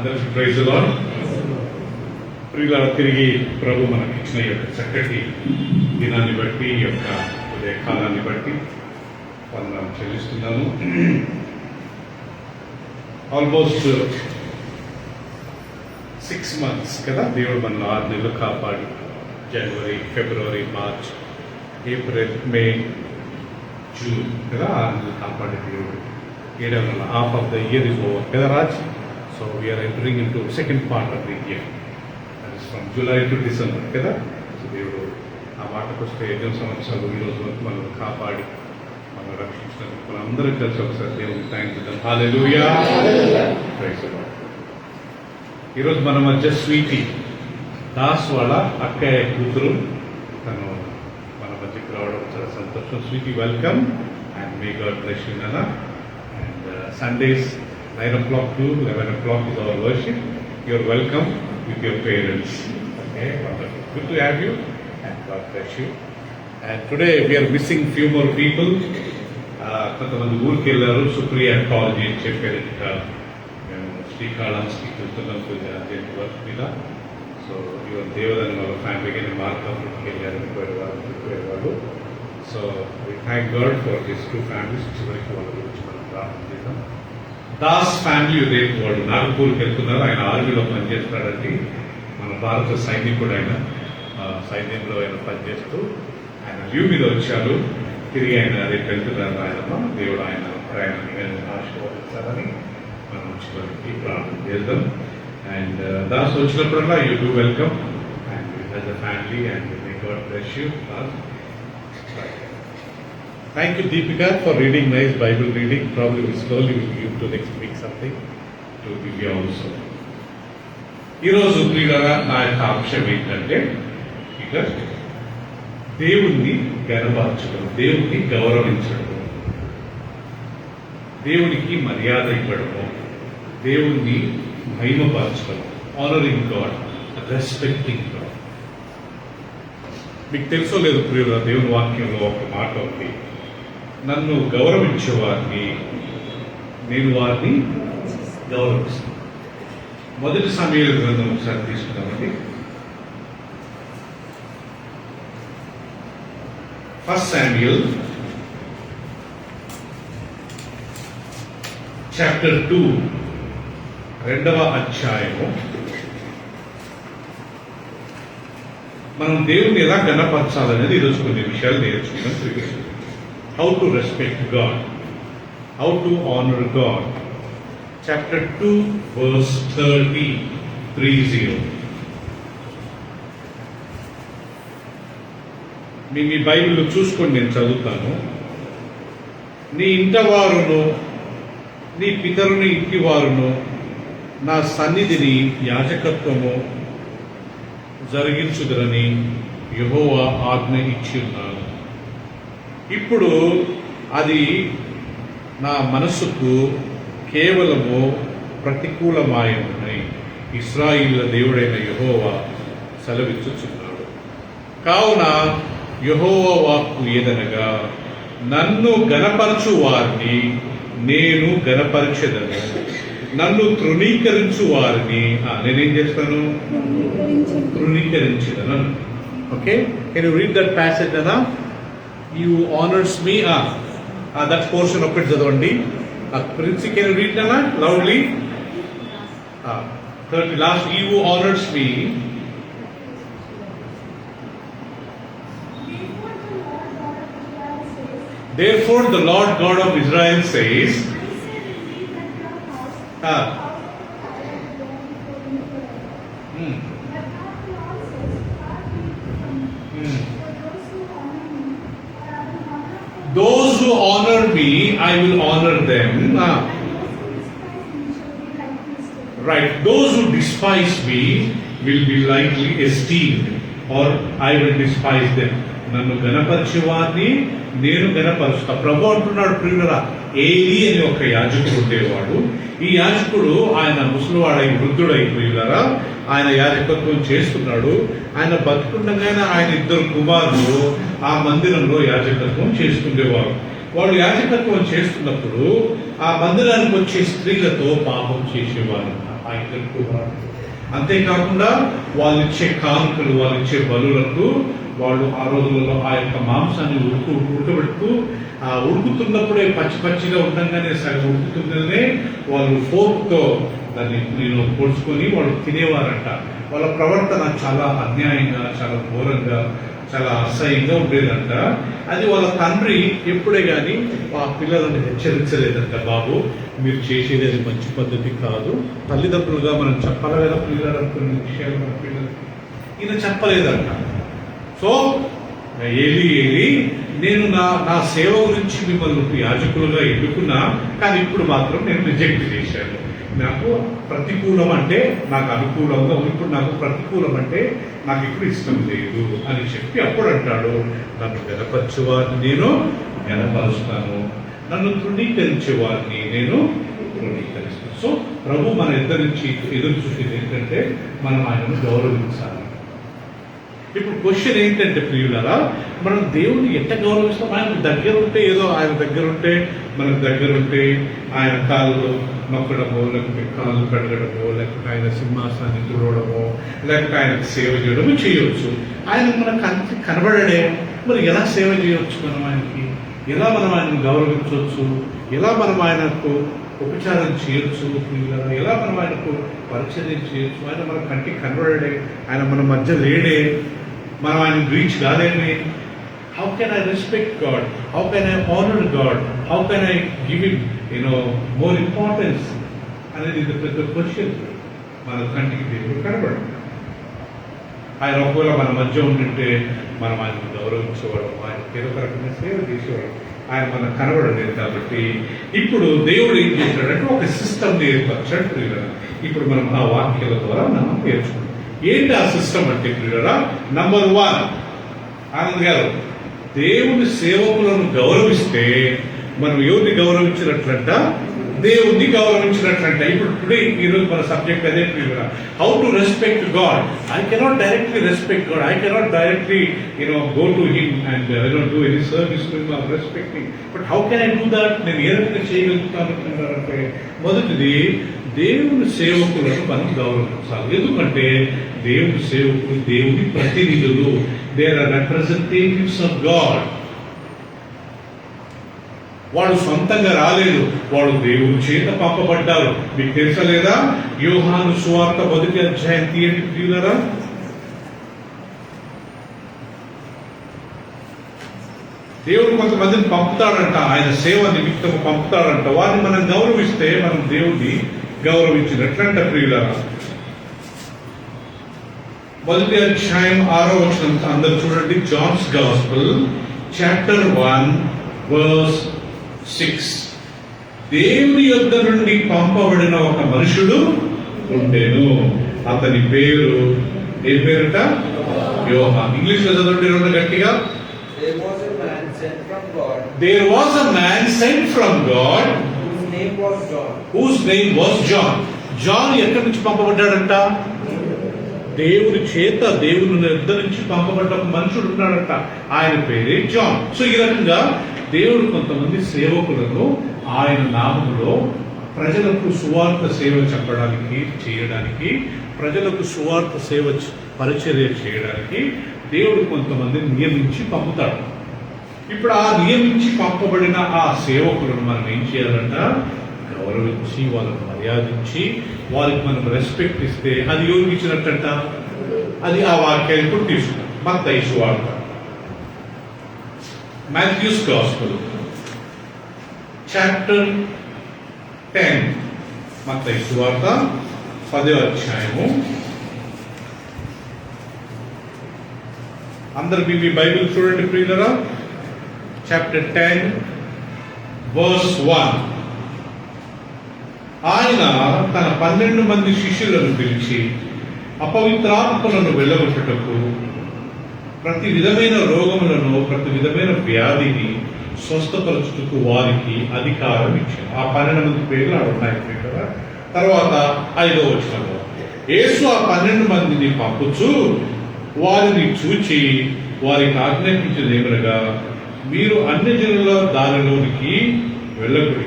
అందరికీ praise the lord. ప్రియులారా, తిరిగి ప్రభు మనకి ఇచ్చిన ఈ యొక్క చక్కటి దినాన్ని బట్టి, ఈ యొక్క ఉదయ కాలాన్ని బట్టి వందనాలు చెల్లిస్తున్నాను. ఆల్మోస్ట్ 6 months కదా దేవుడు మన 6 నెలలు కాపాడి, జనవరి, ఫిబ్రవరి, మార్చ్, ఏప్రిల్, మే, జూన్ కదా 6 నెలలు కాపాడే దేవుడు. 7వ నెల, half of the year is over కదా Raj. So we're entering into second part of the year, that is from July to December కదా. సో దేవుడు ఆ మాటకు వస్తే 8 సంవత్సరాలు ఈ రోజు వరకు మనం కాపాడి మనం రక్షించినందుకు మనం అందరం కలిసి ఒకసారి దేవుడికి థాంక్స్ చెప్తాం. హల్లెలూయా, ప్రైజ్ ది లార్డ్. ఈరోజు మన మధ్య స్వీటీ దాస్ వాళ్ళ అక్కయ్య కూతురు, తను మన మధ్యకి రావడం చాలా సంతోషం. Sweetie, welcome and may God bless you నాన్న. And Sundays 9 o'clock to 11 o'clock is our worship. You are welcome with your parents. Okay, wonderful. Good to have you and God bless you. And today we are missing few more people. కొంతమంది ఊరికి వెళ్ళారు. Supriya call చేసి చెప్పారు, మేము శ్రీకాళహస్తికి వెళ్తున్నాం urgent work మీద. So ఇవన్న దేవదాని వాళ్ళ ఫ్యామిలీకి మార్కాపురంకి వెళ్ళారు వాళ్ళు. So we thank God for these 2 families. చివరికి వాళ్ళ గురించి మనం ప్రార్థన చేద్దాం. దాస్ ఫ్యామిలీ రేపు వాళ్ళు నాగపూర్కి వెళ్తున్నారు. ఆయన ఆర్మీలో పనిచేస్తున్నాడండి. మన భారత సైనికుడు ఆయన. సైన్యంలో ఆయన పనిచేస్తూ ఆయన లీవ్ మీద వచ్చారు. తిరిగి ఆయన రేపు వెళ్తున్నారు. ఆయన దేవుడు ఆయన ప్రయాణాన్ని ఆశీర్వదించాలని మనం చివరికి ప్రార్థన చేద్దాం. అండ్ దాస్ వచ్చినప్పుడల్లా you do welcome and as a family and may God bless you. Thank you, Deepika, for reading nice Bible reading. Probably we slowly will give to next week something to Divya also. ఈరోజు ప్రియులారా, నా యొక్క అంశం ఏంటంటే ఇక దేవుణ్ణి గణపరచడం, దేవుణ్ణి గౌరవించడము, దేవునికి మర్యాద ఇవ్వడము, దేవుణ్ణి మహిమపరచడం, ఆనరింగ్ గాడ్, రెస్పెక్టింగ్ గాడ్. మీకు తెలుసో లేదు ప్రియులారా, దేవుని వాక్యంలో ఒక మాట ఉంది, నన్ను గౌరవించేవారిని నేను వారిని గౌరవిస్తాను. మొదటి సమూయేలు గ్రంథం ఒకసారి తీసుకున్నామండి. 1 Samuel chapter 2 2వ అధ్యాయము. మనం దేవుని ఎలా గణపరచాలనేది ఈరోజు కొన్ని విషయాలు నేర్చుకున్నాం. How to respect God, how to honor God. Chapter 2 verse 30. మీ బైబిల్లో చూసుకొని నేను చదువుతాను. నీ ఇంట వారును నీ పితరుని ఇంటి వారును నా సన్నిధిని యాజకత్వము జరిగించుదరని యెహోవా ఆజ్ఞ ఇచ్చి ఉన్నాను. ఇప్పుడు అది నా మనసుకు కేవలము ప్రతికూలమాయనని ఇశ్రాయేలు దేవుడైన యెహోవా సెలవిచ్చుచున్నాడు. కావున యెహోవా వాక్కు ఏదనగా, నన్ను గణపరచు వారిని నేను గణపరచెదను, నన్ను తృణీకరించు వారిని నేనేం చేస్తాను? తృణీకరించెదను. Okay, can you read that passage అన్నా? You honors me. That portion of it చదవండి. Prince, can you read that loudly? 30 last. He who honors me. Therefore the Lord God of Israel says, those who honor me, I will honor them. Right. Those who despise me will be lightly esteemed, or I will despise them. నన్ను గణపరిచేవారిని నేను గణపరుస్తా. ప్రభు అంటున్నాడు ప్రియులరా, ఏలీ అని ఒక యాజకుడు ఉండేవాడు. ఈ యాజకుడు ఆయన ముసలివాడై వృద్ధుడై ప్రియులరా ఆయన యాజకత్వం చేస్తున్నాడు. ఆయన బతుకుండగానే ఆయన 2 కుమారులు ఆ మందిరంలో యాజకత్వం చేస్తుండేవారు. వాళ్ళు యాజకత్వం చేస్తున్నప్పుడు ఆ మందిరానికి వచ్చే స్త్రీలతో పాపం చేసేవారు. ఆ ఇద్దరు కుమారులు. అంతేకాకుండా వాళ్ళు ఇచ్చే కానుకలు, వాళ్ళు ఇచ్చే బలులకు వాళ్ళు ఆ రోజులలో ఆ యొక్క మాంసాన్ని ఉడకబెడుతూ ఆ ఉడుకుతున్నప్పుడే పచ్చిగా ఉండగానే సగం ఉడుకుతుందనే వాళ్ళు ఫోర్క్తో దాన్ని పొడుచుకొని వాళ్ళు తినేవారంట. వాళ్ళ ప్రవర్తన చాలా అన్యాయంగా, చాలా ఘోరంగా, చాలా అసహ్యంగా ఉండేదంట. అది వాళ్ళ తండ్రి ఎప్పుడే కానీ ఆ పిల్లలను హెచ్చరించలేదంట, బాబు మీరు చేసేది అది మంచి పద్ధతి కాదు, తల్లిదండ్రులుగా మనం చెప్పాలి కదా పిల్లలు కొన్ని విషయాలు మన పిల్లలకి. ఈయన చెప్పలేదంట. సో ఏలి నేను నా సేవ గురించి మిమ్మల్ని యాజకులుగా ఎన్నుకున్నా, కానీ ఇప్పుడు మాత్రం నేను రిజెక్ట్ చేశాను. నాకు ప్రతికూలం అంటే నాకు అనుకూలంగా, ఇప్పుడు నాకు ప్రతికూలం అంటే నాకు ఇప్పుడు ఇష్టం లేదు అని చెప్పి అప్పుడు అంటాడు, నన్ను గనపరిచేవారిని నేను గనపరుస్తాను, నన్ను తృణీకరించేవారిని నేను తృణీకరిస్తాను. సో ప్రభు మన ఇద్దరి నుంచి ఎదురు చూసేది ఏంటంటే మనం ఆయనను గౌరవించాలి. ఇప్పుడు క్వశ్చన్ ఏంటంటే ప్రియులారా, మనం దేవుణ్ణి ఎట్లా గౌరవిస్తాం? ఆయన దగ్గర ఉంటే ఏదో ఆయన దగ్గర ఉంటే మనకు దగ్గర ఉంటే ఆయన కాళ్ళు నొక్కడమో, లేకపోతే కాళ్ళు కడగడమో, లేకపోతే ఆయన సింహాసనాన్ని చూడడమో, లేకపోతే ఆయనకు సేవ చేయడమో చేయవచ్చు. ఆయన మనకు కనబడడే, మరి ఎలా సేవ చేయవచ్చు? మనం ఆయనకి ఎలా మనం ఆయనను గౌరవించవచ్చు? ఎలా మనం ఆయనకు ఉపచారం చేయొచ్చు? ఎలా మనం ఆయనకు పరిచర్య చేయొచ్చు? ఆయన మన కంటికి కనబడడే, ఆయన మన మధ్య లేడే, మనం ఆయన reach కాలేమే. How can I respect God? How can I honor God? How can I give him more importance? అనేది ఇది పెద్ద క్వశ్చన్. మన కంటికి దేవుడు కనబడు. ఆయన ఒకవేళ మన మధ్య ఉంటుంటే మనం ఆయన గౌరవించేవాడు, ఆయన ఏదో ఒక రకమైన సేవ చేసేవాడు. ఆయన మనకు కనబడలేదు. కాబట్టి ఇప్పుడు దేవుడు ఏం చేశాడంటే ఒక సిస్టమ్ని ఏర్పరచాడు ప్రియులరా. ఇప్పుడు మనం ఆ వాక్యాల ద్వారా మనం నేర్చుకుంటాం. ఏంటి ఆ సిస్టమ్ అంటే ప్రియులరా? నంబర్ 1, ఆనంద్ గారు, దేవుని సేవకులను గౌరవిస్తే మనం ఎవరిని గౌరవించినట్లంట? దేవుణ్ణి గౌరవించినట్లంట. ఇప్పుడు టుడే ఈరోజు మన సబ్జెక్ట్ అదే ప్రియులరా, how to respect God. I cannot directly respect God. I cannot directly go to him and do any service to him or respecting. But how can I do that? నేను ఏ రకంగా చేయగలుగుతాను అంటే మొదటిది దేవుని సేవకులను మనం గౌరవించాలి. ఎందుకంటే దేవుని సేవకులు దేవుని ప్రతినిధులు. They are representatives of God. వాళ్ళు సొంతంగా రాలేదు, వాళ్ళు దేవుని చేత పంపబడ్డారు. మీకు తెలుసా లేదా? యోహాను సువార్త 1వ అధ్యాయం తీయండి ప్రియులారా. దేవుడు కొంతమందిని పంపుతాడంట, ఆయన సేవ నిమిత్తం పంపుతాడంట. వారిని మనం గౌరవిస్తే మనం దేవుడిని గౌరవించినట్లంట ప్రియులారా. 1వ అధ్యాయం 6వ వచనం అందరూ చూడండి. Johne's gospel chapter 1 verse 6. దేవుని యొద్ద నుండి పంపబడిన ఒక మనుషుడు ఉండెను, అతని పేరు ఏ పేరుట? యోహాను. ఇంగ్లీష్ లో చదవండి రెండు గట్టిగా. There was a man sent from God whose name was John. John ఎక్కడి నుంచి పంపబడ్డాడంట? దేవుని చేత, దేవుని యొద్ద నుంచి పంపబడ్డ ఒక మనుషుడు ఉన్నాడంట, ఆయన పేరే జాన్. సో ఈ రకంగా దేవుడు కొంతమంది సేవకులను ఆయన నామములో ప్రజలకు సువార్త సేవ చెప్పడానికి, చేయడానికి, ప్రజలకు సువార్త సేవ పరిచర్య చేయడానికి దేవుడు కొంతమందిని నియమించి పంపుతాడు. ఇప్పుడు ఆ నియమించి పంపబడిన ఆ సేవకులను మనం ఏం చేయాలంట? గౌరవించి, వాళ్ళకు మర్యాదించి, వారికి మనం రెస్పెక్ట్ ఇస్తే అది ఎవరికి ఇచ్చినట్టంట? అది ఆ వాక్యాన్ని ఇప్పుడు తీసుకుంటాం. మత్తయి సువార్త, Matthew's Gospel, చాప్టర్ 10. మత్తయి సువార్త 10వ అధ్యాయము. అందరు మీ బైబిల్ చూడండి ప్రియులరా. Chapter 10 verse 1. ఆయన తన 12 మంది శిష్యులను పిలిచి అపవిత్రాత్మలను వెళ్ళగొట్టుటకు, ప్రతి విధమైన రోగములను, ప్రతి విధమైన వ్యాధిని స్వస్థపరచుటకు వారికి అధికారం ఇచ్చారు. ఆ 12 మంది పేర్లు అక్కడ ఉన్నాయి కదా. తర్వాత 5వ వచనంలో యేసు ఆ 12 మందిని పంపుచు వారిని చూచి వారికి ఆజ్ఞాపించేది ఏమనగా, మీరు అన్యజనుల దారిలోనికి వెళ్ళకుడి,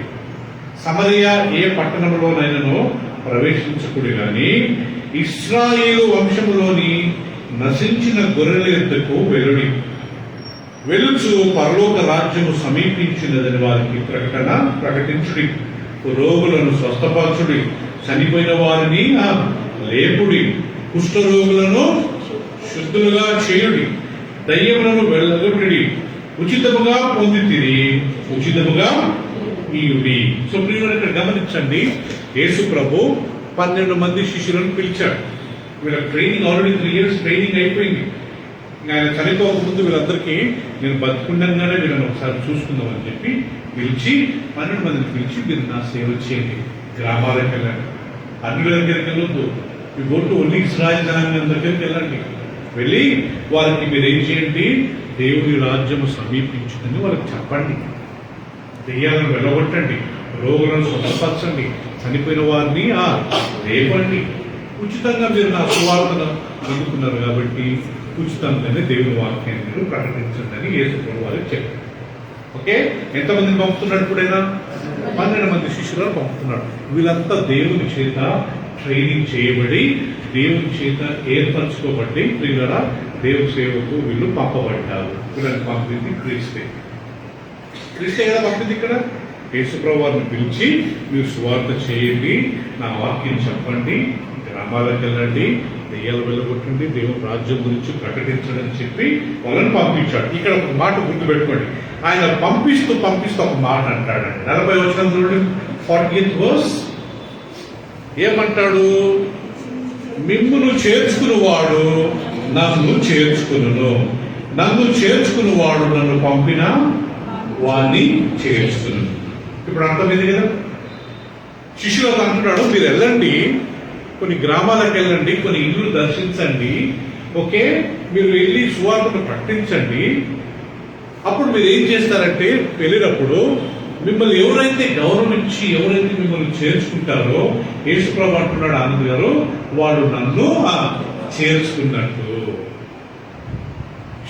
సమరయ ఏ పట్టణంలోనైనను ప్రవేశించకుడు గాని ఇశ్రాయేలు వంశములోని నశించిన గొర్రెల యొద్దకు వెలుడి. వెలుచు పరలోక రాజ్యము సమీపించినదని వారికి ప్రకటించుడి. రోగులను స్వస్థపరచుడి, చనిపోయిన వారిని లేపుడి, కుష్ఠరోగులను శుద్ధులుగా చేయుడి, దయ్యములను వెళ్ళగొట్టుడి, ఉచితముగా పొందితిరి, ఉచితముగా ఈయుడి. సో ప్రియులారా, ఇక్కడ గమనించండి, యేసు ప్రభు 12 మంది శిష్యులను పిలిచాడు. వీళ్ళ ట్రైనింగ్ ఆల్రెడీ 3 years ట్రైనింగ్ అయిపోయింది. ఆయన చనిపోక ముందు వీళ్ళందరికీ నేను బతుకుండగానే వీళ్ళని ఒకసారి చూసుకుందామని చెప్పి పిలిచి 12 మందిని పిలిచి, మీరు నా సేవ చేయండి, గ్రామాలకు వెళ్ళండి, అన్యుల దగ్గరికి వెళ్ళొద్దు, మీ గొట్టు ఓన్లీ ఇశ్రాయేలు జనాంగం దగ్గరికి వెళ్ళండి, వెళ్ళి వారికి మీరు ఏం చేయండి, దేవుని రాజ్యము సమీపించుదని వాళ్ళకి చెప్పండి, దెయ్యాలను వెళ్ళగొట్టండి, రోగులను స్వస్థపరచండి, చనిపోయిన వారిని లేపండి, ఉచితంగా మీరు నా సువార్తను అందుకున్నారు కాబట్టి ఉచితంగానే దేవుని వాక్యాన్ని మీరు ప్రకటించండి అని యేసు ప్రభు వారికి చెప్పారు. ఓకే, ఎంతమందిని పంపుతున్నాడు? ఇప్పుడైనా 12 మంది శిష్యులను పంపుతున్నాడు. వీళ్ళంతా దేవుని చేత ట్రైనింగ్ చేయబడి, దేవుని చేత ఏర్పరచుకోబడి ప్రియులారా దేవుని సేవకు వీళ్ళు పంపబడ్డారు. వీళ్ళని పంపింది క్రీస్తే కదా పంపింది. ఇక్కడ యేసుప్రభు వారిని పిలిచి, మీరు సువార్త చేయండి, నా వాక్యం చెప్పండి, గ్రామాలకు వెళ్ళండి, దెయ్యాలు వెళ్ళగొట్టండి, దేవుని రాజ్యం గురించి ప్రకటించడని చెప్పి వాళ్ళని పంపించాడు. ఇక్కడ ఒక మాట గుర్తుపెట్టుకోండి, ఆయన పంపిస్తూ ఒక మాట అంటాడండి. 40వ వచనం చూడండి, 40th verse ఏమంటాడు? మిమ్మును చేర్చుకునివాడు నన్ను చేర్చుకును, నన్ను చేర్చుకునివాడు నన్ను పంపిన వాణ్ణి చేర్చుకును. ఇప్పుడు అర్థమైంది కదా. శిష్యులకు అంటున్నాడు, మీరు వెళ్ళండి, కొన్ని గ్రామాలకు వెళ్ళండి, కొన్ని ఇల్లు దర్శించండి, ఓకే, మీరు వెళ్ళి సువార్తను ప్రకటించండి. అప్పుడు మీరు ఏం చేస్తారంటే, వెళ్ళినప్పుడు మిమ్మల్ని ఎవరైతే గౌరవించి ఎవరైతే మిమ్మల్ని చేర్చుకుంటారో, యేసుప్రభు అంటున్నాడు ఆనంద్ గారు, వాళ్ళు నన్ను చేర్చుకున్నట్టు.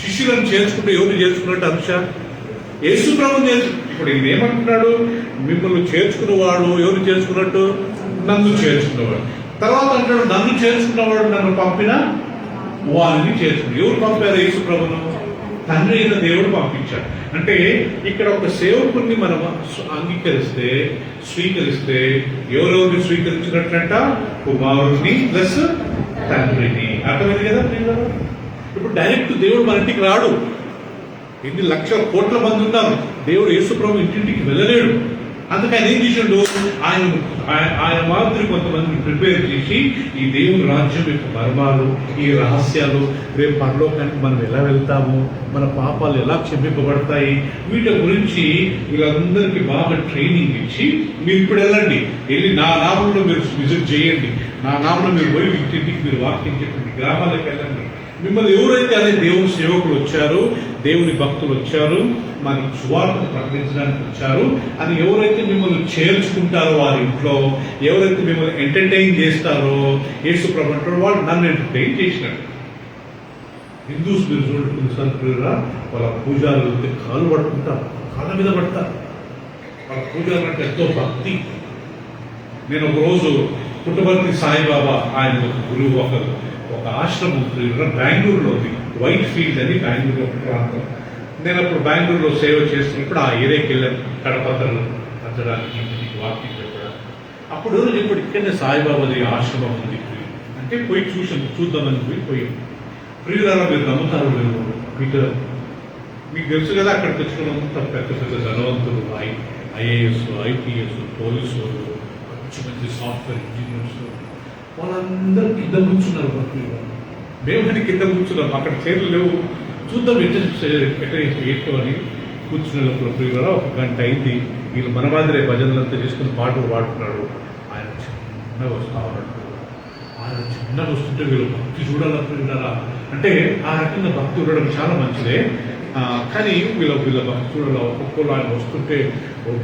శిష్యులను చేర్చుకుంటే ఎవరిని చేర్చుకున్నట్టు? అనుష యేసుప్రభుని ఇప్పుడు ఈయన ఏమంటున్నాడు? మిమ్మల్ని చేర్చుకున్నవాడు ఎవరు చేర్చుకున్నట్టు? నన్ను చేర్చుకున్నవాడు. తర్వాత అంటాడు, నన్ను చేర్చుకున్నవాడు నన్ను పంపిన వారిని చేర్చుకున్నాడు. ఎవరు పంపారు యేసుప్రభును? తండ్రి అయిన దేవుడు పంపించాడు. అంటే ఇక్కడ ఒక సేవకుని మనం అంగీకరిస్తే, స్వీకరిస్తే ఎవరెవరిని స్వీకరించినట్లంట? కుమారుడిని ప్లస్ తండ్రిని. అర్థమైంది కదా? ఇప్పుడు డైరెక్ట్ దేవుడు మన ఇంటికి రాడు. ఎన్ని లక్షల కోట్ల మంది ఉన్నారు, దేవుడు యేసుప్రభు ఇంటింటికి వెళ్ళలేడు. అందుకని ఏం చేసిండు? ఆయన మాదిరి కొంతమందిని ప్రిపేర్ చేసి ఈ దేవుని రాజ్యం యొక్క మర్మాలు, ఈ రహస్యాలు, రేపు పరలోకానికి మనం ఎలా వెళ్తాము, మన పాపాలు ఎలా క్షమింపబడతాయి, వీటి గురించి వీళ్ళందరికీ బాగా ట్రైనింగ్ ఇచ్చి, మీరు ఇప్పుడు వెళ్ళండి, వెళ్ళి నా నామంలో మీరు విజిట్ చేయండి, నా నామంలో మీరు పోయి ఇంటింటికి మీరు వాక్యం చెప్పండి, గ్రామాలకు వెళ్ళండి. మిమ్మల్ని ఎవరైతే అనే దేవుని సేవకులు వచ్చారు, దేవుని భక్తులు వచ్చారు, మనకు సువార్తను ప్రకటించడానికి వచ్చారు అని ఎవరైతే మిమ్మల్ని చేర్చుకుంటారో వారి ఇంట్లో, ఎవరైతే మిమ్మల్ని ఎంటర్టైన్ చేస్తారో, యేసుప్రభు అంటారు వాళ్ళు నన్ను ఎంటర్టైన్ చేసినట్టు. హిందూస్ మీరు చూడండి, కొన్నిసార్లు వాళ్ళ పూజారులు వెళ్తే కాళ్ళు పడుకుంటారు, కాళ్ళ మీద పడతారు. వాళ్ళ పూజారులు అంటే ఎంతో భక్తి. నేను ఒకరోజు పుట్టపర్తి సాయిబాబా ఆయన ఒక గురువు, ఒక ఆశ్రమం బెంగళూరులో ఉంది, వైట్ ఫీల్డ్ అని బెంగళూరులో ఒక ప్రాంతం. నేను అప్పుడు బెంగళూరులో సేవ చేస్తున్నప్పుడు ఆ ఏరియాకి వెళ్ళాను, కడపతలు పంచడానికి, ఇంటికి వాక్యం చెప్పడానికి. అప్పుడు ఇప్పుడు ఇక్కడనే సాయిబాబాది ఆశ్రమం ఉంది అంటే పోయి చూద్దామని పోయాం. ప్రియులారా మీరు నమ్ముతారు లేదు, మీకు తెలుసు కదా, అక్కడికి వచ్చినంత పెద్ద పెద్ద ధనవంతులు, ఐఏఎస్, ఐపీఎస్, పోలీసు, మంచి మంచి సాఫ్ట్వేర్ ఇంజనీర్స్, వాళ్ళందరూ కింద కూర్చున్నారు. మేము కింద కూర్చున్నాం, అక్కడ చైర్లు లేవు, చూద్దాం ఎట్ట అని కూర్చున్న ప్రియులారా 1 గంట అయింది. వీళ్ళు మన మాదిరే భజనలంతా చేసుకుని పాటలు పాడుతున్నాడు. ఆయన చిన్నగా వస్తా ఉన్నాడు. ఆయన చిన్నగా వస్తుంటే వీళ్ళు భక్తి చూడాలి ప్రియులారా. అంటే ఆ రకంగా భక్తి ఉండడం చాలా మంచిదే, కానీ వీళ్ళ భక్తి చూడాలి. ఒక్కొక్కరు ఆయన వస్తుంటే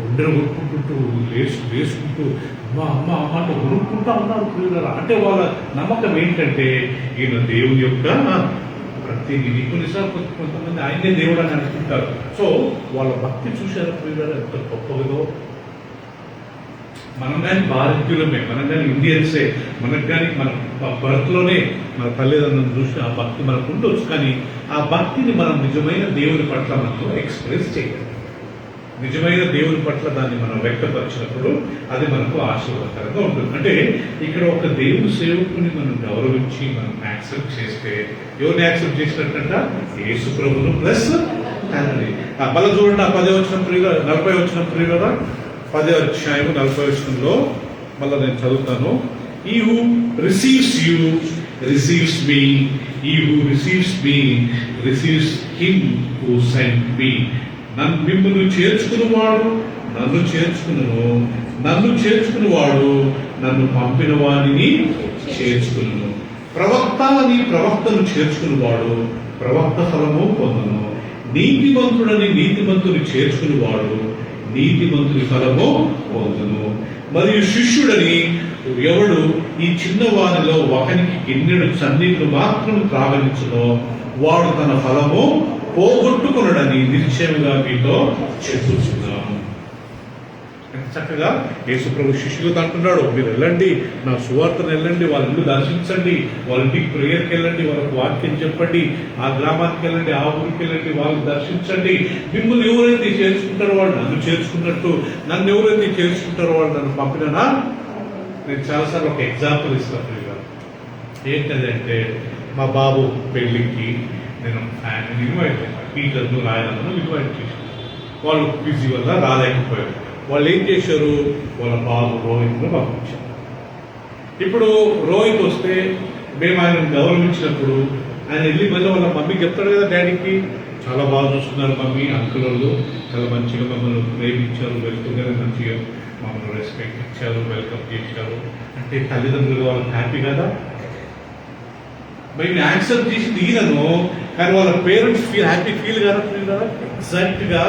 గుండెలు కొట్టుకుంటూ వేసుకుంటూ అమ్మ అమ్మ అమ్మ అంటే కొనుక్కుంటా ఉన్నారు ప్రియులారా. అంటే వాళ్ళ నమ్మకం ఏంటంటే ఈయన దేవుని యొక్క ప్రతినిధి. కొన్నిసార్లు కొంతమంది ఆయనే దేవుడు అని అనుకుంటారు. సో వాళ్ళ భక్తి చూశారు ప్రియులారా ఎంత గొప్పదో. మనం కానీ భారతీయులమే, మనం కానీ ఇండియన్సే, మనకు కానీ మన బర్త్లోనే మన తల్లిదండ్రులను చూసి ఆ భక్తి మనకు ఉండొచ్చు. కానీ ఆ భక్తిని మనం నిజమైన దేవుని పట్ల మనం ఎక్స్ప్రెస్ చేయాలి. నిజమైన దేవుని పట్ల దాన్ని మనం వ్యక్తపరిచినప్పుడు అది మనకు ఆశీర్వాదకరంగా ఉంటుంది. అంటే ఇక్కడ ఒక దేవుని సేవకుని మనం గౌరవించి మనం యాక్సెప్ట్ చేస్తే ఎవరిని యాక్సెప్ట్ చేసినట్టంట? యేసు ప్రభువును ప్లస్ తండ్రి. మళ్ళీ చూడండి, ఆ 10వ వచనం 40వ వచనం 10వ అధ్యాయం 40వ వచనంలో మళ్ళీ నేను చదువుతాను. He who receives you receives me. He who receives me receives him who sent me. మిమ్మల్ని చేర్చుకున్నవాడు నన్ను చేర్చుకును, నన్ను చేర్చుకున్నవాడు నన్ను పంపిన వాడిని చేర్చుకును. ప్రవక్తని ప్రవక్తను చేర్చుకున్నవాడు ప్రవక్త ఫలము పొందును. నీతిమంతుడని నీతిమంతుని చేర్చుకున్నవాడు నీతిమంతుని ఫలము పొందును. మరియు శిష్యుడని ఎవడు ఈ చిన్నవారిలో ఒకనికి గిన్నెడు చన్నీళ్లు మాత్రం త్రాగనిచ్చునో వాడు తన ఫలము పోగొట్టుకున్నాడని నిశ్చయంగా మీతో చెప్పుచున్నాను. చక్కగా యేసుప్రభు శిష్యులతో అంటున్నాడు, మీరు వెళ్ళండి, నా సువార్తను వెళ్ళండి, వాళ్ళ ఇల్లు దర్శించండి, వాళ్ళ ఇంటికి ప్రేయర్కి వెళ్ళండి, వాళ్ళకి వాక్యం చెప్పండి, ఆ గ్రామానికి వెళ్ళండి, ఆ ఊరికి వెళ్ళండి, వాళ్ళని దర్శించండి. మిమ్మల్ని ఎవరైతే చేర్చుకుంటారో వాళ్ళు నన్ను చేర్చుకున్నట్టు, నన్ను ఎవరైతే చేర్చుకుంటారో వాళ్ళు నన్ను పంపినా. నేను చాలాసార్లు ఒక ఎగ్జాంపుల్ ఇస్తాను. ఏంటంటే మా బాబు పెళ్ళికి నేను ఫ్యామిలీని ఇన్వైట్ చేశాను, టీచర్ను రాయలను ఇన్వైట్ చేశాను. వాళ్ళు బిజీ వల్ల రాలేకపోయారు. వాళ్ళు ఏం చేశారు, వాళ్ళ బాబు రోహిత్ను పంపించారు. ఇప్పుడు రోహిత్ వస్తే మేము ఆయనను గౌరవించినప్పుడు ఆయన వెళ్ళి మళ్ళీ వాళ్ళ మమ్మీకి చెప్తాడు కదా, డాడీకి చాలా బాగా చూస్తున్నారు మమ్మీ, అంకుల్ వాళ్ళు చాలా మంచిగా మమ్మల్ని ప్రేమించారు, వెళ్తుందని మంచిగా మమ్మల్ని రెస్పెక్ట్ ఇచ్చారు, వెల్కమ్ చేశారు అంటే తల్లిదండ్రులు వాళ్ళకి హ్యాపీ కదా. మేము యాక్సెప్ట్ చేసి దిగినను, కానీ వాళ్ళ పేరెంట్స్ ఫీల్ కదా. ఎగ్జాక్ట్గా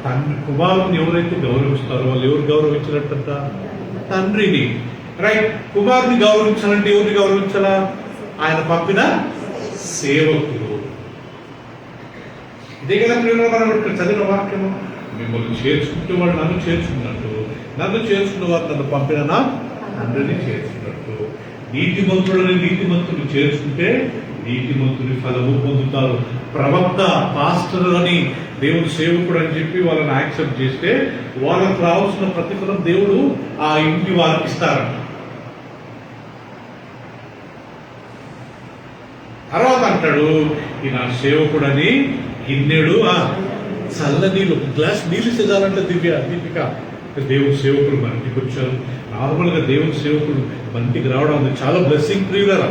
తండ్రి కుమారుని ఎవరైతే గౌరవిస్తారో వాళ్ళు ఎవరు గౌరవించినట్టంట? తండ్రిని. రైట్. కుమారుని గౌరవించాలంటే ఎవరిని గౌరవించాలా? ఆయన పంపిన సేవకులు. ఇదే కదా ప్రియులారా మనం ఇక్కడ చదివిన వాక్యము. మిమ్మల్ని చేర్చుకుంటే వాడు నన్ను చేర్చుకున్నట్టు, నన్ను చేర్చుకున్న వారు నన్ను పంపిన నా తండ్రిని చేర్చుకున్నట్టు. నీతిమంతులని నీతిమంతుని చేర్చుకుంటే నీతిమంతుని ఫలము పొందుతారు. ప్రవక్త, పాస్టర్ అని దేవుడు సేవకుడు అని చెప్పి వాళ్ళని యాక్సెప్ట్ చేస్తే వాళ్ళకి రావాల్సిన ప్రతిఫలం దేవుడు ఆ ఇంటి వారికి ఇస్తారంట. తర్వాత అంటాడు, ఈ నా సేవకుడని గిన్నెడు చల్ల నీళ్ళు, ఒక గ్లాస్ నీళ్ళు ఇచ్చేదాలంటే దీపిక దేవుని సేవకుడు మన ఇంటికి వచ్చారు. నార్మల్గా దేవుని సేవకుడు మన ఇంటికి రావడం అది చాలా బ్లెస్సింగ్. ప్రియులారా,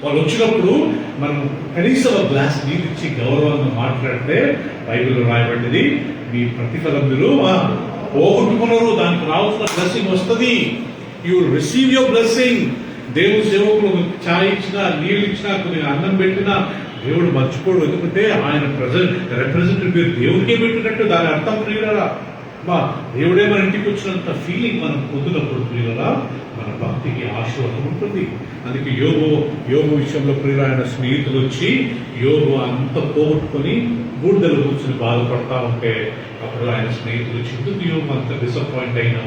వాళ్ళు వచ్చినప్పుడు మనం కనీసం ఒక గ్లాస్ నీళ్ళు ఇచ్చి గౌరవంగా మాట్లాడితే బైబిల్లో రాయబడ్డది, మీ ప్రతిఫలం మీరు పోగొట్టుకున్నారు, దానికి రావాల్సిన బ్లెస్సింగ్ వస్తుంది. You will receive your blessing. దేవుని సేవకుడు ఛాయ్ ఇచ్చినా, నీళ్ళు ఇచ్చినా, కొన్ని అన్నం పెట్టినా దేవుడు మర్చిపోడు. ఎందుకంటే ఆయన రిప్రజెంటేటివ్ మీరు దేవుడికే పెట్టినట్టు దాని అర్థం. ప్రియులారా, దేవుడే మన ఇంటికి వచ్చినంత ఫీలింగ్ మనం పొందినప్పుడు ప్రియులారా మన భక్తికి ఆశీర్వాదం ఉంటుంది. అందుకే యోగు విషయంలో ప్రియుల ఆయన స్నేహితులు వచ్చి యోగు అంత పోగొట్టుకొని బూడిదలు కూర్చొని బాధపడతా ఉంటే అప్పుడు ఆయన స్నేహితులు చెందుకు యోగు అంత డిసప్పాయింట్ అయినా,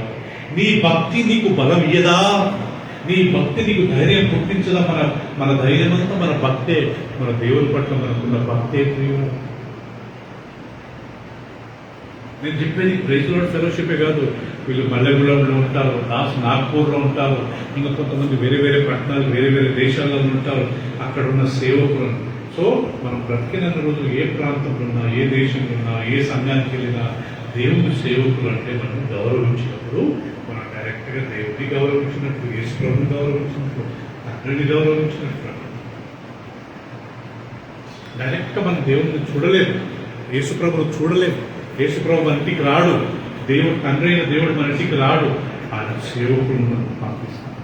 నీ భక్తి నీకు బలం ఇయ్యదా, నీ భక్తి నీకు ధైర్యం పుట్టించదా? మన ధైర్యం అంతా మన భక్తే, మన దేవుని పట్ల మనకున్న భక్తే ప్రియులు. నేను చెప్పేది ప్రైజ్ లార్డ్ ఫెలోషిపే కాదు. వీళ్ళు మల్లెగూడెంలో ఉంటారు, నాగ్పూర్లో ఉంటారు, ఇంకా కొంతమంది వేరే వేరే పట్టణాలు, వేరే వేరే దేశాల్లో ఉంటారు, అక్కడ ఉన్న సేవకులను. సో మనం బ్రతికిన రోజులు ఏ ప్రాంతంలో ఉన్నా, ఏ దేశంలో ఉన్నా, ఏ సంఘానికి వెళ్ళినా దేవుని సేవకులు అంటే మనం గౌరవించినప్పుడు మనం డైరెక్ట్గా దేవుడిని గౌరవించినట్లు, యేసు ప్రభుని గౌరవించినట్లు, తండ్రిని గౌరవించినట్లు. డైరెక్ట్గా మనం దేవుడిని చూడలేము, యేసు ప్రభుని చూడలేము. యేసు ప్రభు మన ఇంటికి రాడు, దేవుడు తండ్రి అయిన దేవుడు మన ఇంటికి రాడు, ఆయన సేవకులను పంపిస్తాడు.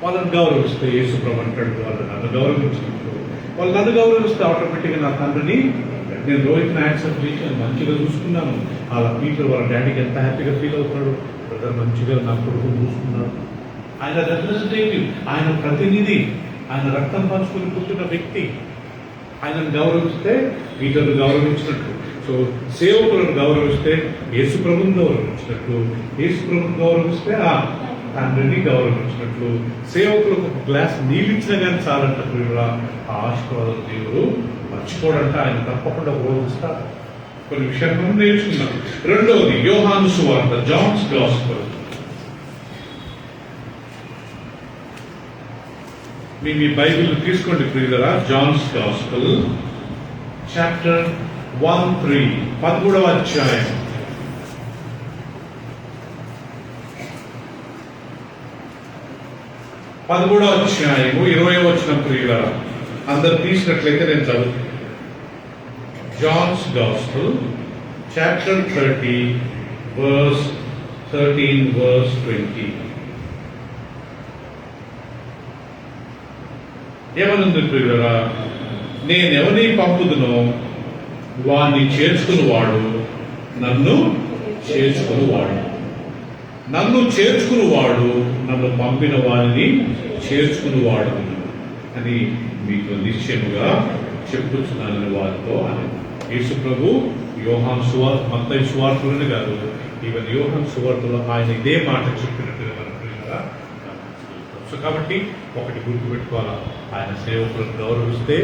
వాళ్ళని గౌరవిస్తే యేసు ప్రభు అంటాడు, వాళ్ళు నన్ను గౌరవించినప్పుడు, వాళ్ళు నన్ను గౌరవిస్తే ఆటోమేటిక్గా నా తండ్రిని నేను రోహిత్ని యాక్సెప్ట్ చేసి మంచిగా చూసుకున్నాను. వాళ్ళ పీపుల్ వాళ్ళ డాడీకి ఎంత హ్యాపీగా ఫీల్ అవుతాడు, బ్రదర్ మంచిగా నా కొడుకుని చూసుకున్నాడు. ఆయన రిప్రజెంటేటివ్, ఆయన ప్రతినిధి, ఆయన రక్తం పంచుకుని పుట్టిన వ్యక్తి. ఆయనను గౌరవిస్తే వీళ్ళను గౌరవించినట్టు. సో సేవకులను గౌరవిస్తే యేసు ప్రభుని గౌరవించినట్లు, యేసు ప్రభుని గౌరవిస్తే ఆ తండ్రిని గౌరవించినట్లు, సేవకులకు ఒక గ్లాస్ నీళ్ళు ఇచ్చినా కానీ చాలంట ప్రియురా, ఆ ఆశీర్వాదం దేవుడు మర్చిపోడంట. ఆయన తప్పకుండా గౌరవిస్తారు. కొన్ని విషయాలు మనం నేర్చుకున్నాం. రెండవది యోహాను సువార్త, జాన్స్ గాస్పెల్. మీ బైబిల్ తీసుకోండి ప్రియులరా. జాన్స్ గాస్పెల్ చాప్టర్ 1:3, 13వ అధ్యాయం. పదమూడవ అధ్యాయము 20వ వచనం ప్రియులరా. అందరు తీసినట్లయితే నేను చదువు. Johne's gospel chapter 30 verse 13 verse 20. ఏమనుంది ప్రియులరా? నేనెవరిని పంపుదునో వాడిని చేర్చుకునివాడు నన్ను చేర్చుకునివాడు, నన్ను చేర్చుకునివాడు నన్ను పంపిన వారిని చేర్చుకునివాడు అని మీకు నిశ్చయముగా చెప్పుచున్నానని వారితో అని. యేసు ప్రభు యోహాను సువార్త, మత్తయి సువార్తలోనే కాదు, ఈవెన్ యోహాను సువార్తలో ఆయన ఇదే మాట చెప్పినట్టుగా మనకు. సో కాబట్టి ఒకటి గుర్తుపెట్టుకోవాలా, ఆయన సేవకులను గౌరవిస్తే,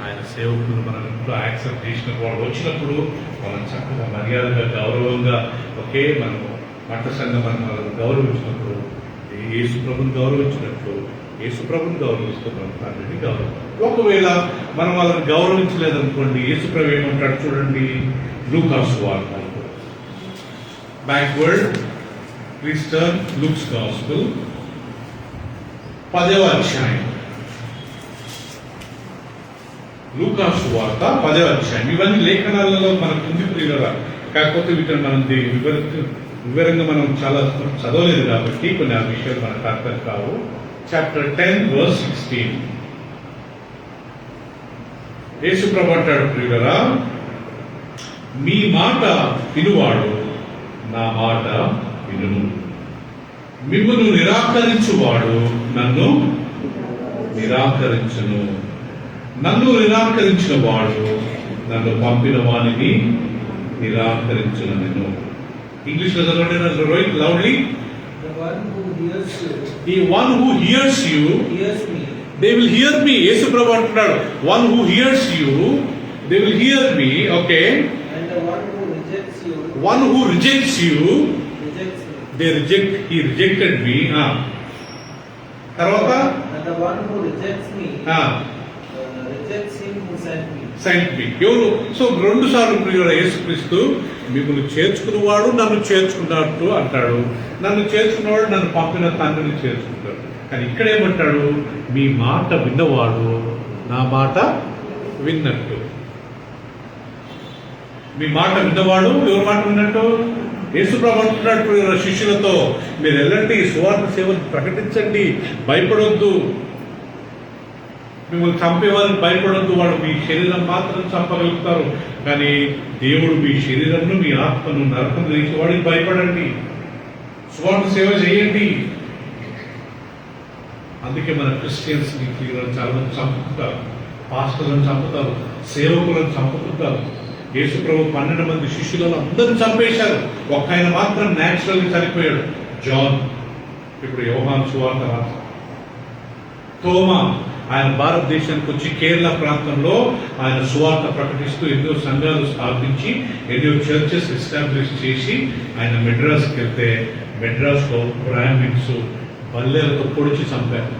ఆయన సేవకులను మనం ఇంట్లో యాక్సెప్ట్ చేసిన వాడు వచ్చినప్పుడు మనం చక్కగా మర్యాదగా గౌరవంగా ఒకే మనము మఠ సంఘం మనం వాళ్ళని గౌరవించినప్పుడు, యేసు ప్రభుని గౌరవించినట్లు యేసు ప్రభుని గౌరవిస్తున్నాం, తండ్రిని గౌరవం. ఒకవేళ మనం వాళ్ళని గౌరవించలేదనుకోండి, యేసు ప్రభు ఏమంటాడు చూడండి. లూకా సువార్త, backward please turn, Luke's gospel 10వ అధ్యాయం. లూకా సువార్త 10వ అధ్యాయం. ఇవన్నీ లేఖనాలలో మనకు ఉంది ప్రియులరా, కాకపోతే వీటిని మనం వివరంగా మనం చాలా చదవలేదు కాబట్టి కొన్ని ఆ విషయాలు మనకు అర్థం కావు. Chapter 10 verse 16. యేసు ప్రభు అంటాడు ప్రియులరా, మీ మాట వినువాడు నా మాట వినును, మిమ్మును నిరాకరించువాడు నన్ను నిరాకరించును, నన్ను నిరాకరించిన వాడు నన్ను పంపిన వానిని నిరాకరించును. నేను ఇంగ్లీష్ లో చదవండి Rohit loudly. The one who hears you, they will hear me. యేసు ప్రభు అంటున్నాడు, one who hears you, they will hear me. Okay. And the one who rejects you, one who rejects you, rejects me. they reject, he rejected me. తర్వాత And the one who rejects me, rejects him who sent me. Sent me. ఎవరు? So 2 సార్లు ప్రియుడ యేసుక్రీస్తు మిమ్మల్ని చేర్చుకున్నవాడు నన్ను చేర్చుకున్నట్టు అంటాడు, నన్ను చేర్చుకున్నవాడు నన్ను పంపిన తండ్రిని చేర్చుకుంటాడు. కానీ ఇక్కడ ఏమంటాడు? మీ మాట విన్నవాడు నా మాట విన్నట్టు. మీ మాట విన్నవాడు ఎవరి మాట విన్నట్టు? యేసుప్రభు అంటున్నాడు శిష్యులతో, మీరు వెళ్ళండి, సువార్త సేవను ప్రకటించండి, భయపడొద్దు, మిమ్మల్ని చంపేవారిని భయపడొద్దు, వాడు మీ శరీరం మాత్రం చంపగలుగుతారు, కానీ దేవుడు మీ శరీరంను మీ ఆత్మను నరకం చేసి వాడికి భయపడండి, సువార్త సేవ చేయండి. అందుకే మన క్రిస్టియన్స్ చాలా మంది చంపుతుంటారు, పాస్టర్లను చంపుతారు, సేవకులను చంపుతుంటారు. యేసు ప్రభు 12 మంది శిష్యులను అందరిని చంపేశారు, ఒక్క ఆయన మాత్రం న్యాచురల్గా చనిపోయాడు, జాన్. ఇప్పుడు యోహాను సువార్త రాశారు. తోమా ఆయన భారతదేశానికి వచ్చి కేరళ ప్రాంతంలో ఆయన సువార్త ప్రకటిస్తూ ఎన్నో సంఘాలు స్థాపించి ఎన్నో చర్చెస్ ఎస్టాబ్లిష్ చేసి ఆయన మెడ్రాస్కి వెళ్తే మెడ్రాస్లో బ్రాహ్మిన్స్ బల్లెలతో పొడిచి చంపారు.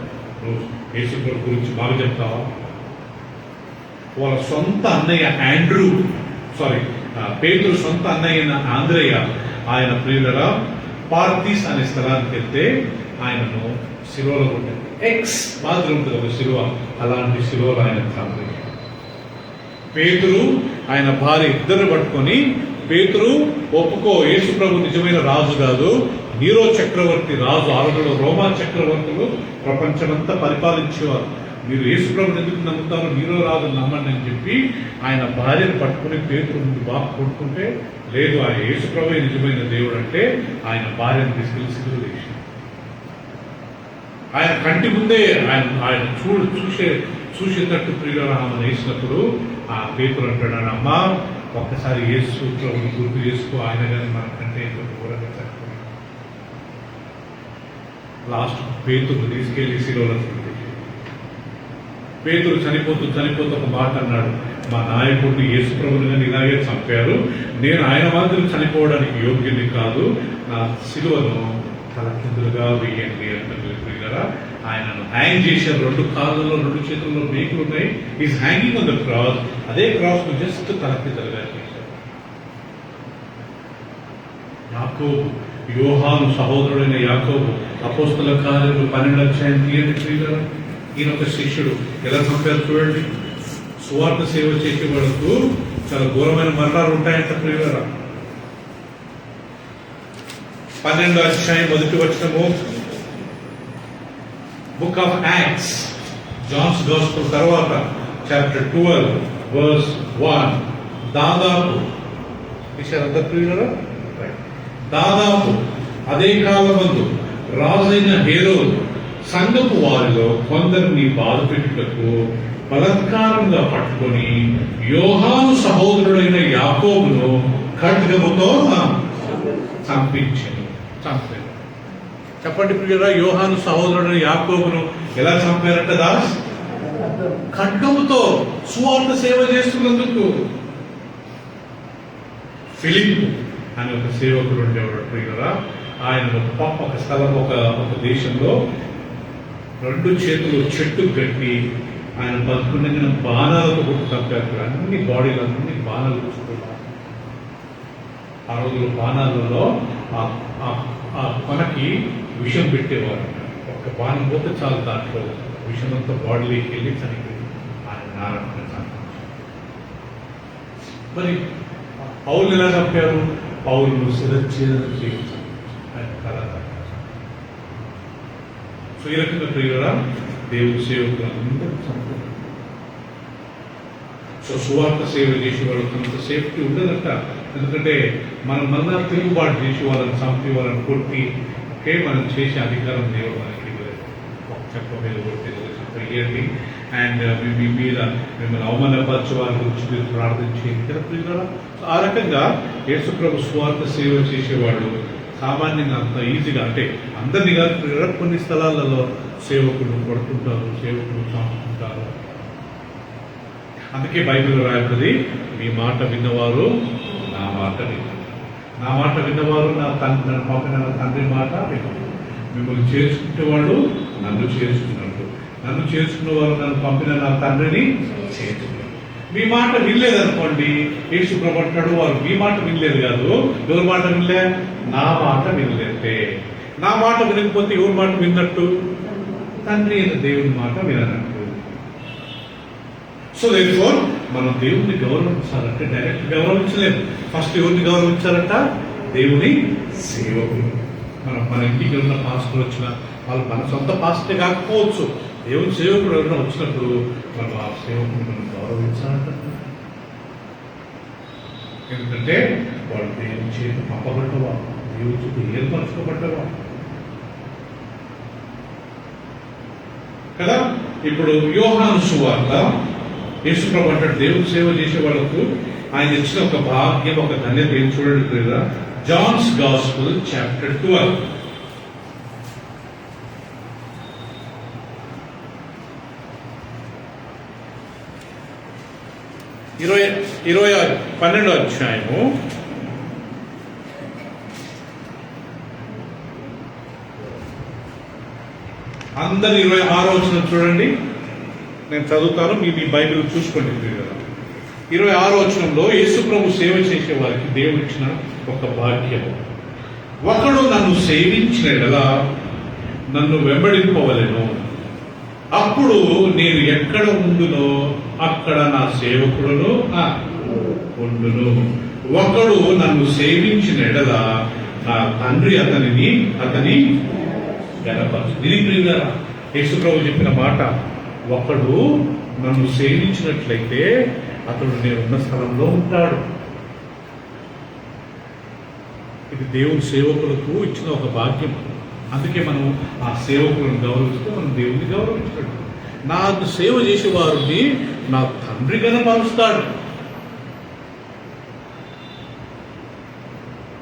యేసు ప్రభు గురించి బాగా చెప్తావా? వాళ్ళ సొంత అన్నయ్య పేతురు సొంత అన్నయ్య ఆంధ్రయ్య ఆయన ప్రియులరా పార్తీస్ అనే స్థలానికి వెళ్తే ఆయనను శిలువలో కొట్టారు. ఎక్స్ మాదిరి ఉంటుంది ఒక శిలువ, అలాంటి శిలువలో ఆయన చంపారు. పేతురు ఆయన భార్య ఇద్దరు పట్టుకొని, పేతురు ఒప్పుకో, యేసు ప్రభు నిజమైన రాజు కాదు, నీరో చక్రవర్తి రాజు, ఆరుగురు రోమా చక్రవర్తులు ప్రపంచమంతా పరిపాలించేవారు, మీరు యేసు ప్రభుని ఎందుకు నమ్ముతారు, నీరో రాజు నమ్మండి అని చెప్పి ఆయన భార్యను పట్టుకుని పేతురు ముందు బాగా కొట్టుకుంటే, లేదు ఆయన యేసు ప్రభు నిజమైన దేవుడు అంటే ఆయన భార్యను తీసుకెళ్లి సిలువ వేసి ఆయన కంటి ముందే ఆయన చూసేటట్టు ప్రియులను ఆమె వేసినప్పుడు ఆ పేతురు అంటాడు, అమ్మా ఒక్కసారి యేసు ప్రభుని గుర్తు చేసుకో, ఆయన కానీ మనకంటే ఎంతో ఘోరంగా చనిపోయాడు. లాస్ట్ పేతురు తీసుకెళ్లి శిలువలో చంపేశాడు. పేతురు చనిపోతూ ఒక మాట అన్నాడు, మా నాయకుడిని యేసు ప్రభుని కానీ ఇలాగే చంపారు, నేను ఆయన మాత్రం చనిపోవడానికి యోగ్యుని కాదు, నా శిలువను తలకిందులుగా వేయండి అంటే కదా. ఆయనను హ్యాంగ్ చేశారు, 2 కాళ్ళలో 2 చేతుల్లో మేకులు ఉన్నాయి. Is hanging on the cross. అదే క్రాస్ ను జస్ట్ తలకిందులుగా చేశారు. యాకోబు, యోహాను సహోదరుడైన యాకోబు, అపోస్తల కార్యములు 12వ అధ్యాయం తీయండి కదా. ఈయన ఒక శిష్యుడు, ఎలా చంపారు చూడండి. సువార్త సేవ చేసే వాళ్ళకు చాలా ఘోరమైన మరణాలు ఉంటాయంట ప్రియులారా. 12వ అధ్యాయం 1వ వచనము, book of acts, Johne's gospel తర్వాత చాప్టర్ 12 వర్స్ 1. దాదాపు దాదాపు అదే కాలమందు రాజైన హేరోదు సంఘపు వారిలో కొందరిని బాధపెట్టుటకు బలత్కారంగా పట్టుకొని యోహాను సహోదరుడైన యాకోబును ఖడ్గముతో చంపారు. చెప్పండి ప్రియురా, యోహాను సహోదరుడైన యాకోబును ఎలా చంపారంట దాస్? ఖడ్గముతో, సువార్త సేవ చేస్తున్నందుకు. ఫిలిప్ అని ఒక సేవకుడు ఉండేవాడు ప్రియురా. ఆయన ఒక స్థలం, ఒక దేశంలో 2 చేతులు చెట్టు కట్టి ఆయన బతుకున్న బాణాలతో కొట్టు చంపారు. అన్ని బాడీలు అన్ని బాణాలు కూర్చున్నారు. ఆ రోజుల్లో బాణాలలో ఆ కొనకి విషం పెట్టేవారు. ఒక బాణం పోతే చాలు, దాంట్లో విషమంతా బాడీలోకి వెళ్ళి చనిపోయింది. ఆయన నారాయణ చంపారు. మరి పౌలు ఎలా చంపారు? పౌలు శిరచ్ఛేదన ఆయన కళ. సో ఈ రకంగా ప్రియురా, దేవుడు సేవకులు అందరూ చంపారు. సో సువార్త సేవ చేసే వాళ్ళకి అంత సేఫ్టీ ఉండదంట. ఎందుకంటే మనం మళ్ళా తిరుగుబాటు చేసి వాళ్ళని చంపి వాళ్ళని కొట్టి మనం చేసే అధికారం దేవుడు మనకి ఒక చెప్ప మీద కొట్టి చెప్పేయండి. అండ్ మీ మీద మిమ్మల్ని అవమానపరచే వారి గురించి మీరు ప్రార్థించేయండి కదా ప్రియులారా. ఆ రకంగా యేసు ప్రభు సువార్త సేవ చేసేవాళ్ళు సామాన్యంగా అంత ఈజీగా, అంటే అందరినీ కాదు ప్రియులారా, కొన్ని స్థలాలలో సేవకులు కొడుతుంటారు, సేవకులు చంపుతుంటారు. అందుకే బైబిల్ రాయబడింది, మీ మాట విన్నవారు నా మాట విన్నారు, నా మాట విన్నవారు నన్ను పంపిన తండ్రి మాట విన్నారు. మిమ్మల్ని చేర్చుకుంటే వాళ్ళు నన్ను చేర్చుకున్నట్టు, నన్ను చేర్చుకున్న వారు నన్ను పంపిన నా తండ్రిని చేర్చుకున్నారు. మీ మాట వినలేదనుకోండి, యేసు ప్రభు అంటాడు, వారు మీ మాట వినలేదు కాదు, ఎవరి మాట వినలే? నా మాట వినలేదే. నా మాట వినకపోతే ఎవరి మాట విన్నట్టు? తండ్రి అయిన దేవుని మాట విననట్టు. సో దేర్ఫోర్ మనం దేవుణ్ణి గౌరవించాలంటే డైరెక్ట్ గౌరవించలేదు. ఫస్ట్ ఎవరిని గౌరవించాలంట? దేవుని సేవకులు. మన ఇంటికి ఉన్న పాస్టర్ వచ్చిన వాళ్ళు మన సొంత పాస్టరే కాకపోవచ్చు, దేవుని సేవకుడు ఎవరైనా వచ్చినప్పుడు మనం ఆ సేవకుని మనం గౌరవించాలంట. ఎందుకంటే వాళ్ళు దేవుని చేతి పంపబడ్డవా, దేవుని చేతి ఏర్పరచుకోబడ్డవా కదా. ఇప్పుడు యోహాను సువార్త, యేసు ప్రభు అంటాడు దేవుని సేవ చేసే వాళ్ళకు ఆయన ఇచ్చిన ఒక భాగ్యం, ఒక ధన్యత ఏం చూడండి కదా. Johne's gospel chapter 12. ఇరవై 12వ అధ్యాయము 26వ వచనం చూడండి. నేను చదువుతాను, మీ బైబిల్ చూసుకోండి. 26వ వచనంలో యేసు ప్రభు సేవ చేసే వారికి దేవుడు ఇచ్చిన ఒక భాగ్యం. ఒకడు నన్ను సేవించిన ఎడలా నన్ను వెంబడింపవలెను, అప్పుడు నేను ఎక్కడ ఉండునో అక్కడ నా సేవకుడును ఉండును. ఒకడు నన్ను సేవించిన ఎడలా నా తండ్రి అతని గణపరచు. ఇది ప్రియులారా యేసు ప్రభు చెప్పిన మాట. ఒకడు నన్ను సేవించినట్లయితే అతడు నేనున్న స్థలంలో ఉంటాడు. ఇది దేవుని సేవకులకు ఇచ్చిన ఒక భాగ్యం. అందుకే మనం ఆ సేవకులను గౌరవిస్తే మనం దేవుని గౌరవించినట్టు. నాకు సేవ చేసే వారిని నా తండ్రి గణపరుస్తాడు.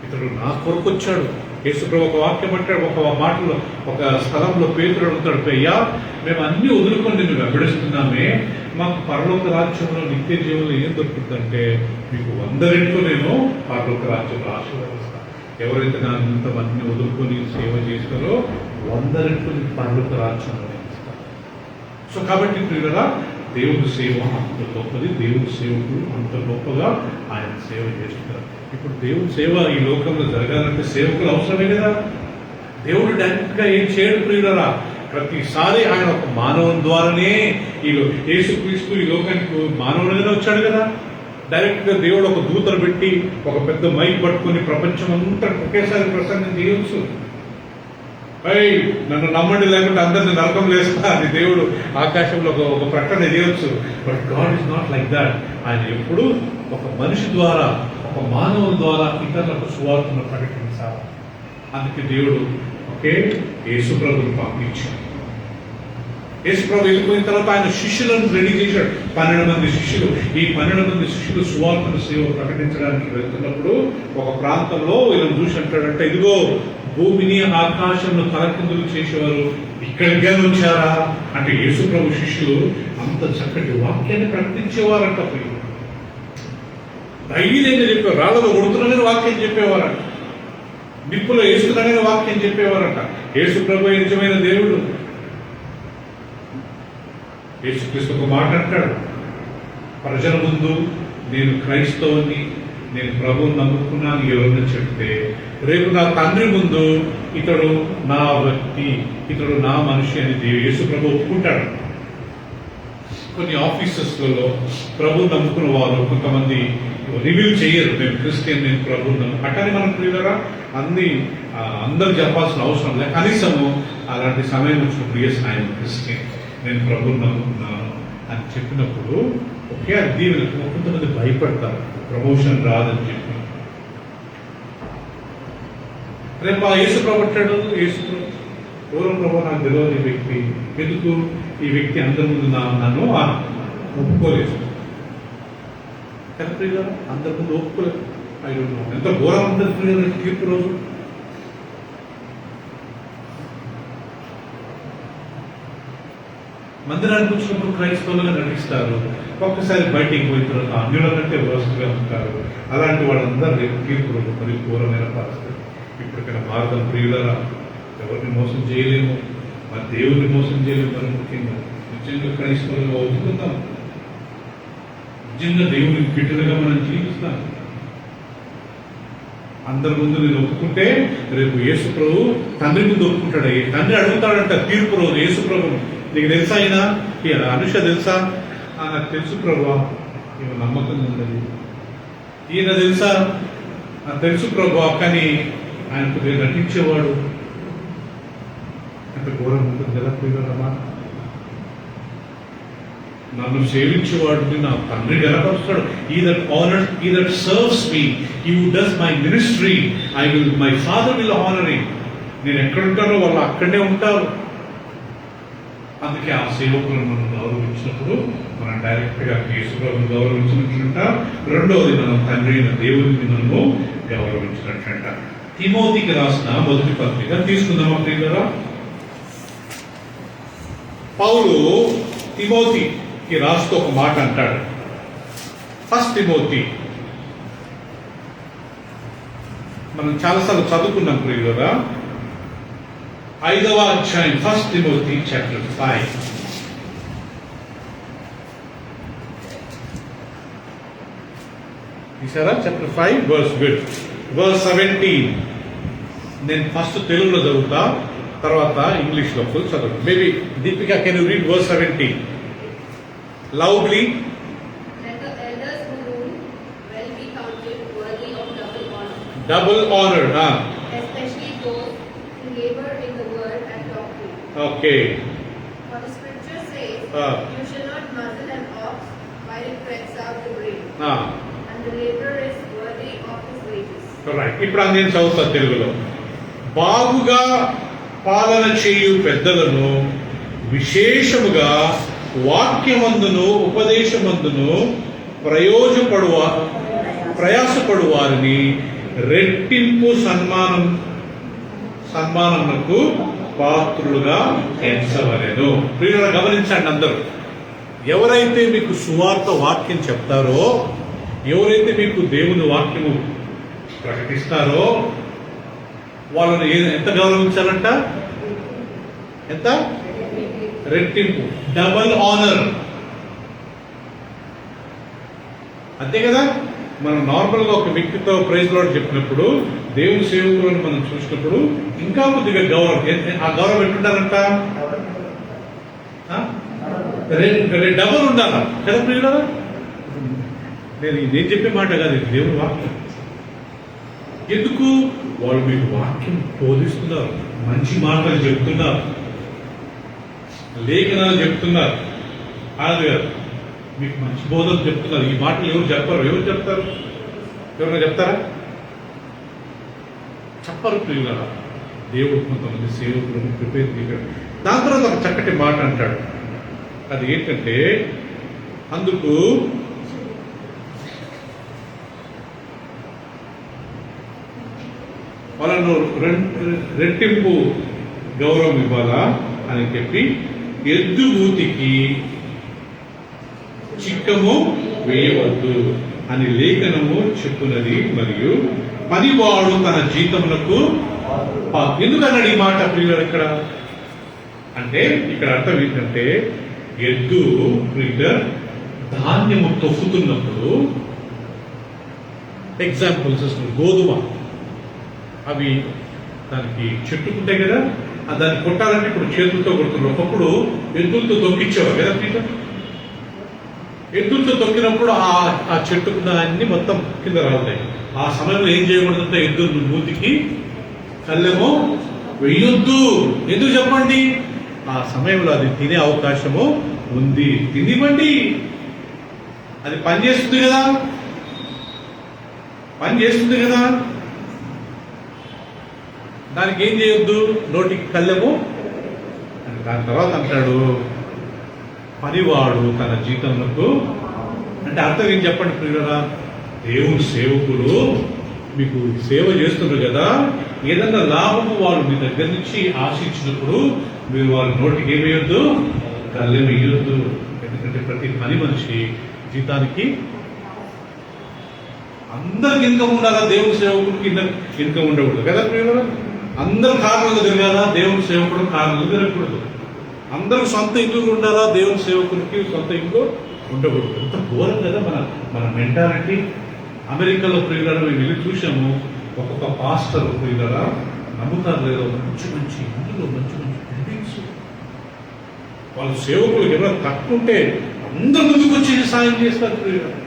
ఇతడు నా కొరకు వచ్చాడు. యేసుప్రభు ఒక వాక్యం అంటాడు, ఒక మాటలో, ఒక స్థలంలో పేతురు అడుగుతాడు, అయ్యా మేము అన్ని వదులుకొని నిన్ను వెంబడిస్తున్నామే, మాకు పరలోక రాజ్యంలో నిత్య జీవంలో ఏం దొరుకుతుందంటే మీకు 100 రెట్లు నేను పరలోక రాజ్యంలో ఆశీర్వదిస్తాను. ఎవరైతే నా ఇంతమందిని వదులుకొని సేవ చేస్తారో 100 రెట్లు మీకు పరలోక రాజ్యంలో నేను ఇస్తాను. సో కాబట్టి ప్రియులారా, దేవుడి సేవ అంత గొప్పది, దేవుడి సేవకుడు అంత గొప్పగా ఆయన సేవ చేస్తున్నారు. ఇప్పుడు దేవుడి సేవ ఈ లోకంలో జరగాలంటే సేవకులు అవసరమే కదా. దేవుడు డైరెక్ట్గా ఏం చేయడు ప్రియులారా. ప్రతిసారి ఆయన ఒక మానవుని ద్వారానే యేసుక్రీస్తు ఈ లోకానికి మానవునిగానే వచ్చాడు కదా. డైరెక్ట్గా దేవుడు ఒక దూతను పెట్టి ఒక పెద్ద మైక్ పట్టుకొని ప్రపంచం అంతా ఒకేసారి ప్రసంగం చేయవచ్చు. నన్ను నమ్మండి లేకుంటే అందరిని నరకం వేస్తా అని దేవుడు ఆకాశంలో ఒక ప్రకటన చేయవచ్చు. But God is not like that. ఆయన ఎప్పుడు ఒక మనిషి ద్వారా, ఒక మానవుని ద్వారా ఇతరులకు సువార్తను ప్రకటించాలి. అందుకే దేవుడు యేసుప్రభుని పంపించాడు. యేసుప్రభు వెళ్ళిపోయిన తర్వాత ఆయన శిష్యులను రెడీ చేశాడు. 12 మంది శిష్యులు. ఈ 12 మంది శిష్యులు సువార్తను సేవ ప్రకటించడానికి వెళ్తున్నప్పుడు ఒక ప్రాంతంలో వీళ్ళని చూసి అంటాడంటే, ఇదిగో భూమిని ఆకాశంను తలకిందులు చేసేవారు ఇక్కడికే వచ్చారా అంటే యేసుప్రభు శిష్యులు అంత చక్కటి వాక్యాన్ని ప్రకటించేవారంట. ధైర్యంగా చెప్పేవారు. రాళ్ళలో కొడుతున్నారని వాక్యం చెప్పేవారంట. నిప్పులో వేస్తున్నారని వాక్యం చెప్పేవారంట. యేసుప్రభు నిజమైన దేవుడు. యేసుక్రీస్తు ఒక మాట అంటాడు, ప్రజల ముందు నేను క్రైస్తవుని, నేను ప్రభువుని నమ్ముకున్నాను ఎవరిని చెప్తే, రేపు నా తండ్రి ముందు ఇతడు నా వ్యక్తి, ఇతడు నా మనిషి అని యేసు ప్రభు ఒప్పుకుంటాడు. కొన్ని ఆఫీసెస్లలో ప్రభు నమ్ముకున్న వారు కొంతమంది రివ్యూ చేయరు, మేము క్రిస్టియన్, నేను ప్రభు అట్టని మనం ప్రియులరా అందరు చెప్పాల్సిన అవసరం లేదు. కనీసము అలాంటి సమయం వచ్చినప్పుడు ఎస్ ఆయన క్రిస్టియన్, నేను ప్రభువుని నమ్ముకున్నాను అని చెప్పినప్పుడు ఒకే దీవెన. కొంతమంది భయపడతారు ప్రమోషన్ రాదని చెప్పి. రేపు ఆ యేసుప్రభు అంటాడు, యేసుప్రభు పూర్వం ప్రభు నాకు తెలియని వ్యక్తి, ఎందుకు ఈ వ్యక్తి అందరి ముందు నన్ను ఒప్పుకోలేదు కదా ప్రియుల, అందరి ముందు ఒప్పుకోలేదు. ఎంత ఘోరం ఉంటుంది ప్రియుల తీర్పు రోజు. మందిరానికి వచ్చినప్పుడు క్రైస్తవులుగా నటిస్తారు, ఒక్కసారి బయటికి పోయిన తర్వాత అన్యుల కంటే వరస్ట్గా ఉంటారు. అలాంటి వాళ్ళందరూ రేపు తీర్పు రోజు మరి ఘోరమైన పరిస్థితి. ఇప్పటికైనా భారతం ప్రియులరా, ఎవరిని మోసం చేయలేము, మరి దేవుడిని మోసం చేయలేము. మరి ముఖ్యంగా నిజంగా క్రైస్తవులుగా ఒప్పుకుందాం, నిజంగా దేవుడికి బిడ్డలుగా మనం జీవిస్తాం. అందరి ముందు నేను ఒప్పుకుంటే రేపు యేసు ప్రభు తండ్రి ముందు ఒప్పుకుంటాడు. తండ్రి అడుగుతాడంట తీర్పు రోజు యేసు ప్రభు, నీకు తెలుసా అయినా అనుష తెలుసా? నాకు తెలుసు ప్రభా, ఈమె నమ్మకంగా ఉన్నది. ఈయన తెలుసా? తెలుసు ప్రభా, కానీ ఆయన కొద్దిగా నటించేవాడు. అంత ఘోరం ఉంటుంది కదా ప్రియులమ్మా. నన్ను సేవించేవాడిని నా తండ్రి గనపరుస్తాడు. ఈ that serves me, he who does my ministry, my father will honour him. నేను ఎక్కడుంటానో వాళ్ళు అక్కడే ఉంటారు. అందుకే ఆ సేవకులను మనం గౌరవించినప్పుడు మనం డైరెక్ట్గా యేసుప్రభుని గౌరవించినట్లంట. రెండవది మనం తండ్రి అయిన దేవుడిని మనము గౌరవించినట్లంట. తిమోతికి రాసిన మొదటి పత్రిక తీసుకుందామా ప్రియులారా? పౌలు తిమోతికి రాస్తూ ఒక మాట అంటాడు. ఫస్ట్ తిమోతి మనం చాలాసార్లు చదువుకున్నాం ప్రియులారా. 5వ అధ్యాయం, ఫస్ట్ తిమోతి చాప్టర్ 5. చూసారా? Chapter 5 verse 17. నేను ఫస్ట్ తెలుగులో చదువుతా, తర్వాత ఇంగ్లీష్లో ఫుల్ చదువు. Maybe Deepika, can you read verse 17 loudly? Double honored, especially those who labor in the word and doctrine. Okay. For the scripture says, you shall not muzzle an ox while it treads out the grain, and the laborer is worthy of his wages. Right. ఇప్పుడు నేను చదువుతా తెలుగులో. బాగుగా పాలన చేయు పెద్దలను విశేషముగా వాక్యమందును ఉపదేశమందును ప్రయాసపడు వారిని రెట్టింపు సన్మానమునకు పాత్రులుగా ఎంచవలెను. ప్రియులారా, గమనించండి అందరూ. ఎవరైతే మీకు సువార్త వాక్యం చెప్తారో, ఎవరైతే మీకు దేవుని వాక్యము ప్రకటిస్తారో వాళ్ళని ఎంత గౌరవించాలంట? ఎంత? రెట్టింపు, డబల్ ఆనర్. అంతే కదా. మనం నార్మల్గా ఒక వ్యక్తితో ప్రైజ్ లార్డ్ చెప్పినప్పుడు, దేవుని సేవకులను మనం చూసినప్పుడు ఇంకా కొద్దిగా గౌరవం. ఆ గౌరవం ఎట్లుండాలంట? డబల్ ఉండాలా కదా ప్రియులారా? నేను చెప్పే మాట కాదు, ఇది దేవుని వాక్యం. ఎందుకు? వాళ్ళు మీకు వాక్యం బోధిస్తున్నారు, మంచి మాటలు చెప్తున్నారు, లేఖనాలు చెప్తున్నారు. కాదు కాదు, మీకు మంచి బోధన చెప్తున్నారు. ఈ మాటలు ఎవరు చెప్పరు? ఎవరు చెప్తారు? ఎవరైనా చెప్తారా? చెప్పరు ప్రియులారా. దేవుడు కొంతమంది సేవకులను ప్రిపేర్ చేశాడు. దాని తర్వాత ఒక చక్కటి మాట అంటాడు. అది ఏంటంటే, అందుకు వాళ్ళను రెట్టింపు గౌరవం ఇవ్వాలా అని చెప్పి, ఎద్దు మూతికి చిక్కము వేయవద్దు అని లేఖనము చెప్పున్నది. మరియు పనివాడు తన జీతములకు ఎందుకన్నాడు ఈ మాట ప్రియులారా? ఇక్కడ అంటే ఇక్కడ అర్థం ఏంటంటే, ఎద్దు ధాన్యము తొక్కుతున్నప్పుడు, ఎగ్జాంపుల్స్ వస్తుంది, గోధుమ అవి దానికి చెట్టుకుంటాయి కదా, దాన్ని కొట్టాలంటే ఇప్పుడు చేతులతో కొడుతున్నారు. ఒకప్పుడు ఎద్దులతో తొక్కించేవారు కదా పీటర్. ఎద్దులతో తొక్కినప్పుడు ఆ చెట్టుకున్న అన్ని మొత్తం కింద రాలుతాయి. ఆ సమయంలో ఏం చేయకూడదంటే, ఎద్దులు మూతికి కళ్ళెమో వెయ్యొద్దు. ఎందుకు చెప్పండి? ఆ సమయంలో అది తినే అవకాశము ఉంది. తినివ్వండి, అది పని చేస్తుంది కదా, పని చేస్తుంది కదా. దానికి ఏం చేయొద్దు? నోటికి కళ్ళెము. దాని తర్వాత అంటాడు, పనివాడు తన జీతములకు. అంటే అర్థం ఏం చెప్పండి ప్రియులారా? దేవుని సేవకులు మీకు సేవ చేస్తున్నారు కదా, ఏదన్నా లాభము వాళ్ళు మీ దగ్గర నుంచి ఆశించినప్పుడు మీరు వాళ్ళ నోటికి ఏమేయొద్దు? కళ్ళెం వేయొద్దు. ఎందుకంటే ప్రతి పని మనిషి జీతానికి అందరికి ఇన్కమ్ ఉండాలా, దేవుని సేవకుడికి ఇన్కమ్ ఉండకూడదు కదా ప్రియులారా? అందరు కారణంగా తిరగాలా, దేవుని సేవకుడు కారణంగా తిరగకూడదు. అందరూ సొంత ఇల్లు ఉండాలా, దేవుని సేవకుడికి సొంత ఇల్లు ఉండకూడదు. ఎంత ఘోరం కదా మన మెంటాలిటీ. అమెరికాలో ప్రియులారా మేము వెళ్ళి చూసాము. ఒక్కొక్క పాస్టర్ ప్రియులారా నమ్ముతారు లేదో, మంచి మంచి ఇందులో మంచి మంచి బిల్డింగ్స్. వాళ్ళ సేవకులకు ఎవరైనా తక్కువ అందరు ముందుకు వచ్చి సాయం చేస్తారు ప్రియులారా.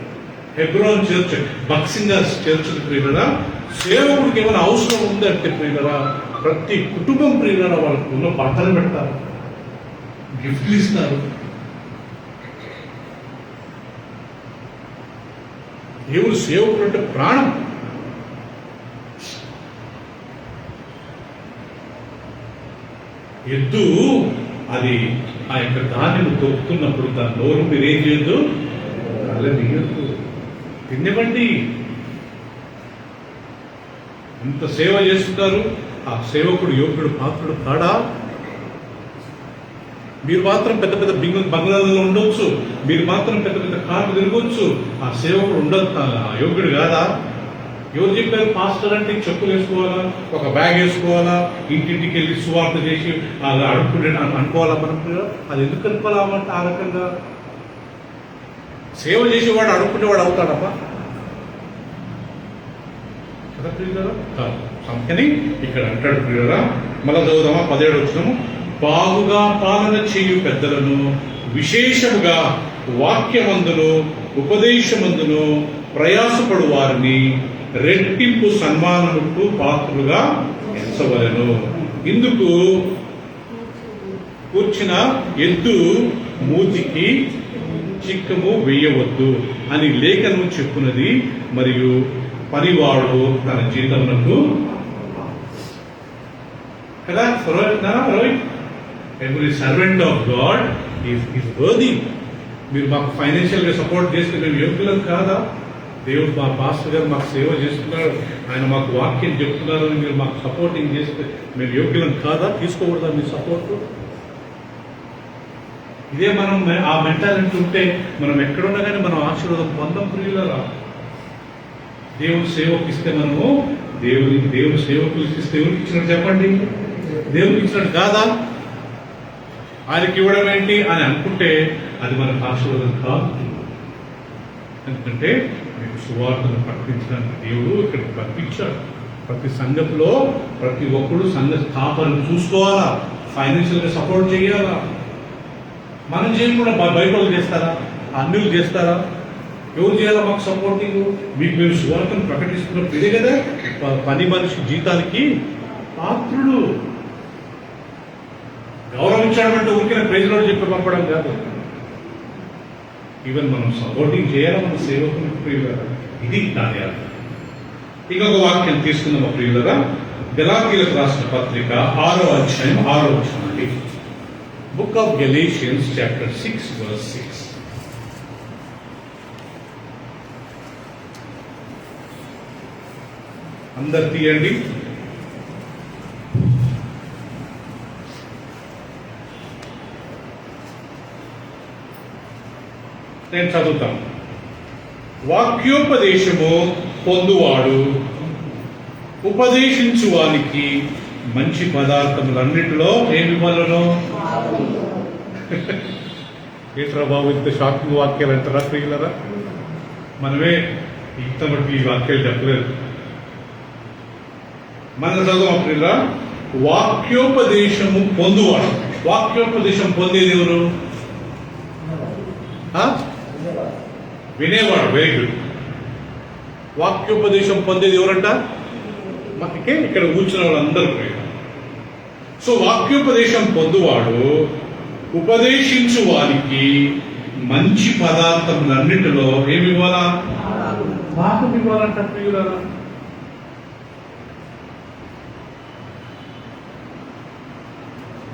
హెబ్రోన్ చర్చ్, బక్సింగర్స్ చర్చ్ ప్రియులారా, సేవకుడికి ఏమైనా అవసరం ఉందంటే ప్రియులారా, ప్రతి కుటుంబం ప్రియులారా వాళ్ళకు బట్టలు పెడతారు, గిఫ్ట్లు ఇస్తారు. దేవుడు సేవకుడు అంటే ప్రాణం. ఎద్దు అది ఆ యొక్క ధాన్యం తొక్కుతున్నప్పుడు తన నోరు మీరేం చేయొద్దు? అలా తీయొద్దు, తినివ్వండి. ఇంత సేవ చేస్తున్నారు, ఆ సేవకుడు యోగ్యుడు పాత్రుడు కాడా? మీరు మాత్రం పెద్ద పెద్ద బంగ్లాలలో ఉండొచ్చు, మీరు మాత్రం పెద్ద పెద్ద కార్లు తిరగవచ్చు, ఆ సేవకుడు ఉండదు, యోగ్యుడు కాదా? ఎవరు చెప్పారు? పాస్టర్ అంటే చెప్పులు వేసుకోవాలా, ఒక బ్యాగ్ వేసుకోవాలా, ఇంటింటికి వెళ్ళి సువార్త చేసి అలా అడుక్కుంటే అనుకోవాలా మనం? అది ఎందుకు అనుకోవాలంటే ఆ రకంగా సేవ చేసేవాడు అడుక్కుంటేవాడు అవుతాడప్ప కదా ప్రియులారా? అందుకని ఇక్కడ అంటాడు ప్రియులారా, మళ్ళా చదువుదామా 17 వచనము. బాగుగా పాలన చేయు పెద్దలను విశేషముగా వాక్యమందును ఉపదేశమందును ప్రయాసపడు వారిని రెట్టింపు సన్మానముకు పాత్రులుగా ఎంచవలెను. ఇందుకు కూర్చిన ఎద్దు మూతికి చిక్కము వేయవద్దు అని లేఖనము చెప్పున్నది. మరియు పనివాడు తన జీతమునకు కదా. Rohit, every servant of God is worthy. మీరు మాకు ఫైనాన్షియల్గా సపోర్ట్ చేస్తే మేము యోగ్యులం కాదా? దేవుడు మా పాస్టర్ గారు మాకు సేవ చేస్తున్నారు, ఆయన మాకు వాక్యం చెప్తున్నారు అని మీరు మాకు సపోర్టింగ్ చేస్తే మీరు యోగ్యులం కాదా? తీసుకోకూడదా మీ సపోర్ట్? ఇదే మనం ఆ మెంటాలిటీ ఉంటే మనం ఎక్కడున్నా కానీ మనం ఆశీర్వాదం పొందం ప్రియులరా. దేవుడు సేవకు ఇస్తే మనము దేవుడు సేవకులకు ఇస్తే ఎవరికి ఇచ్చినట్టు చెప్పండి? దేవుడికి ఇచ్చినట్టు కాదా? ఆయనకి ఇవ్వడం ఏంటి అని అనుకుంటే అది మనకు ఆశీర్వాదం కాదు. ఎందుకంటే మీకు సువార్తను ప్రకటించడానికి దేవుడు ఇక్కడికి పంపించాడు. ప్రతి సంఘంలో ప్రతి ఒక్కడు సంఘ స్థాపనను చూసుకోవాలా, ఫైనాన్షియల్గా సపోర్ట్ చేయాలా. మనం చేయకుండా బయట చేస్తారా? అన్యులు చేస్తారా? ఎవరు చేయాలా మాకు సపోర్టింగ్? మీకు మేము సువార్తను ప్రకటిస్తున్నప్పుడు ఇదే కదా పని మనిషి జీతానికి పాత్రుడు. గౌరవించడం ఊరికే ప్రైజ్లో చెప్పి పంపడం కాదు. ఈవెన్ మనం సపోర్టింగ్ చేయాలి మన సేవకుని ప్రియులరా. ఇది దాని అర్థం. ఇంకొక వాక్యం తీసుకుందాం ప్రియులరా. గలాతీయులకు రాసిన పత్రిక 6వ అధ్యాయం 6వ వచనం అండి. Book of Galatians chapter 6 verse 6. అందరు తీయండి. నేను చదువుతాను. వాక్యోపదేశము పొందువాడు ఉపదేశించువానికి మంచి పదార్థములన్నిటిలో ఏమి వలనో. ఏంట్రా బాబు ఇంత షాకింగ్ వాక్యాలు అంటారా ప్రియులరా? మనమే ఇంత మటుకు ఈ వాక్యాలు చెప్పలేదు. మన చదువు ప్రియులరా. వాక్యోపదేశము పొందువాడు. వాక్యోపదేశం పొందేది ఎవరు? వినేవాడు. Very good. వాక్యోపదేశం పొందేది ఎవరంట? మనకే ఇక్కడ కూర్చున్న వాళ్ళందరూ. సో వాక్యోపదేశం పొందువాడు ఉపదేశించు వారికి మంచి పదార్థములన్నిటిలో ఏమి ఇవ్వాలా? భాగం ఇవ్వాలంట ప్రియులారా.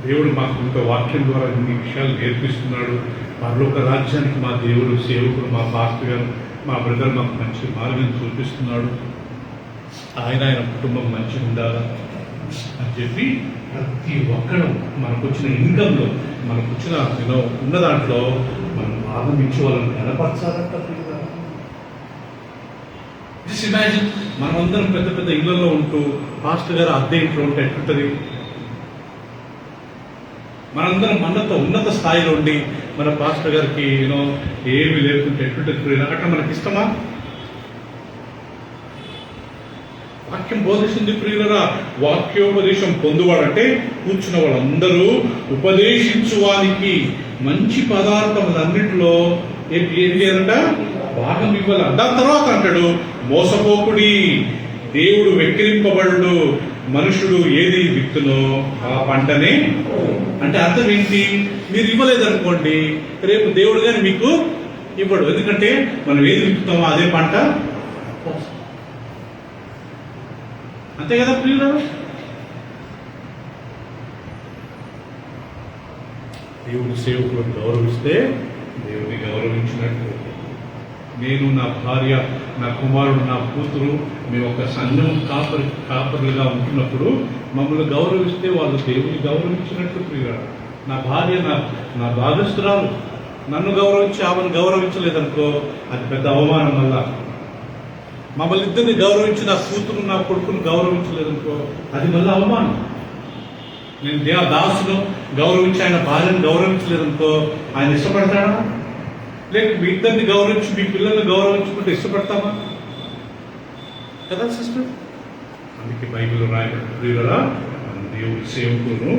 దేవుడు మాకు ఇంత వాక్యం ద్వారా ఇన్ని విషయాలు నేర్పిస్తున్నాడు. పరలోక రాజ్యానికి మా దేవుడు సేవకుడు మా పాస్టర్ గారు మా బ్రదర్ మాకు మంచి మార్గం చూపిస్తున్నాడు. ఆయన కుటుంబం మంచిగా ఉండాలా అని చెప్పి ప్రతి ఒక్కరు మనకు వచ్చిన ఇన్కంలో మనకు వచ్చిన ఉన్న దాంట్లో మనం భాగం ఇచ్చి వాళ్ళని కనపరచాలంట. జస్ట్ ఇమాజిన్ మనమందరం పెద్ద పెద్ద ఇళ్లలో ఉంటూ పాస్టర్ గారు అద్దె ఇంట్లో ఉంటే ఎట్లుంటుంది? మనందరం ఉన్నత స్థాయిలో ఉండి మన పాస్టర్ గారికి ఏమి లేకుంటే ఎట్లుంటుంది? అట్లా మనకి ఇష్టమా? వాక్యం బోధిస్తుంది ప్రియులరా. వాక్యోపదేశం పొందువాడంటే కూర్చున్న వాళ్ళందరూ ఉపదేశించువానికి మంచి పదార్థములన్నింటిలో ఏం చేయాలంట? భాగం ఇవ్వాలి. దాని తర్వాత అంటాడు మోసపోకుడి, దేవుడు వెక్కిరింపబడు, మనుషుడు ఏది విత్తునో ఆ పంటనే. అంటే అర్థం ఏంటి? మీరు ఇవ్వలేదనుకోండి రేపు దేవుడు గాని మీకు ఇవ్వడు. ఎందుకంటే మనం ఏది విత్తుతామో అదే పంట. అంతే కదా ప్రియులు? దేవుని సేవకులను గౌరవిస్తే దేవుని గౌరవించినట్టు. నేను, నా భార్య, నా కుమారుడు, నా కూతురు మేము ఒక సంఘం కాపరులుగా ఉంటున్నప్పుడు మమ్మల్ని గౌరవిస్తే వాళ్ళు దేవుని గౌరవించినట్టు ప్రియులు. నా భార్య నా భాగస్తురాలు నన్ను గౌరవించి ఆమెను గౌరవించలేదనుకో అది పెద్ద అవమానం. వల్ల మమ్మల్ని ఇద్దరిని గౌరవించి నా కూతురు నా కొడుకును గౌరవించలేదనుకో అది మళ్ళీ అవమానం. నేను దాసును గౌరవించి ఆయన భార్యను గౌరవించలేదనుకో ఆయన ఇష్టపడతాడా? లేక మీ ఇద్దరిని గౌరవించి మీ పిల్లల్ని గౌరవించుకుంటే ఇష్టపడతామా? కదా సిస్టర్? అందుకే బైబిల్ రాయబడిన ప్రియులరా దేవుడి సేవకులను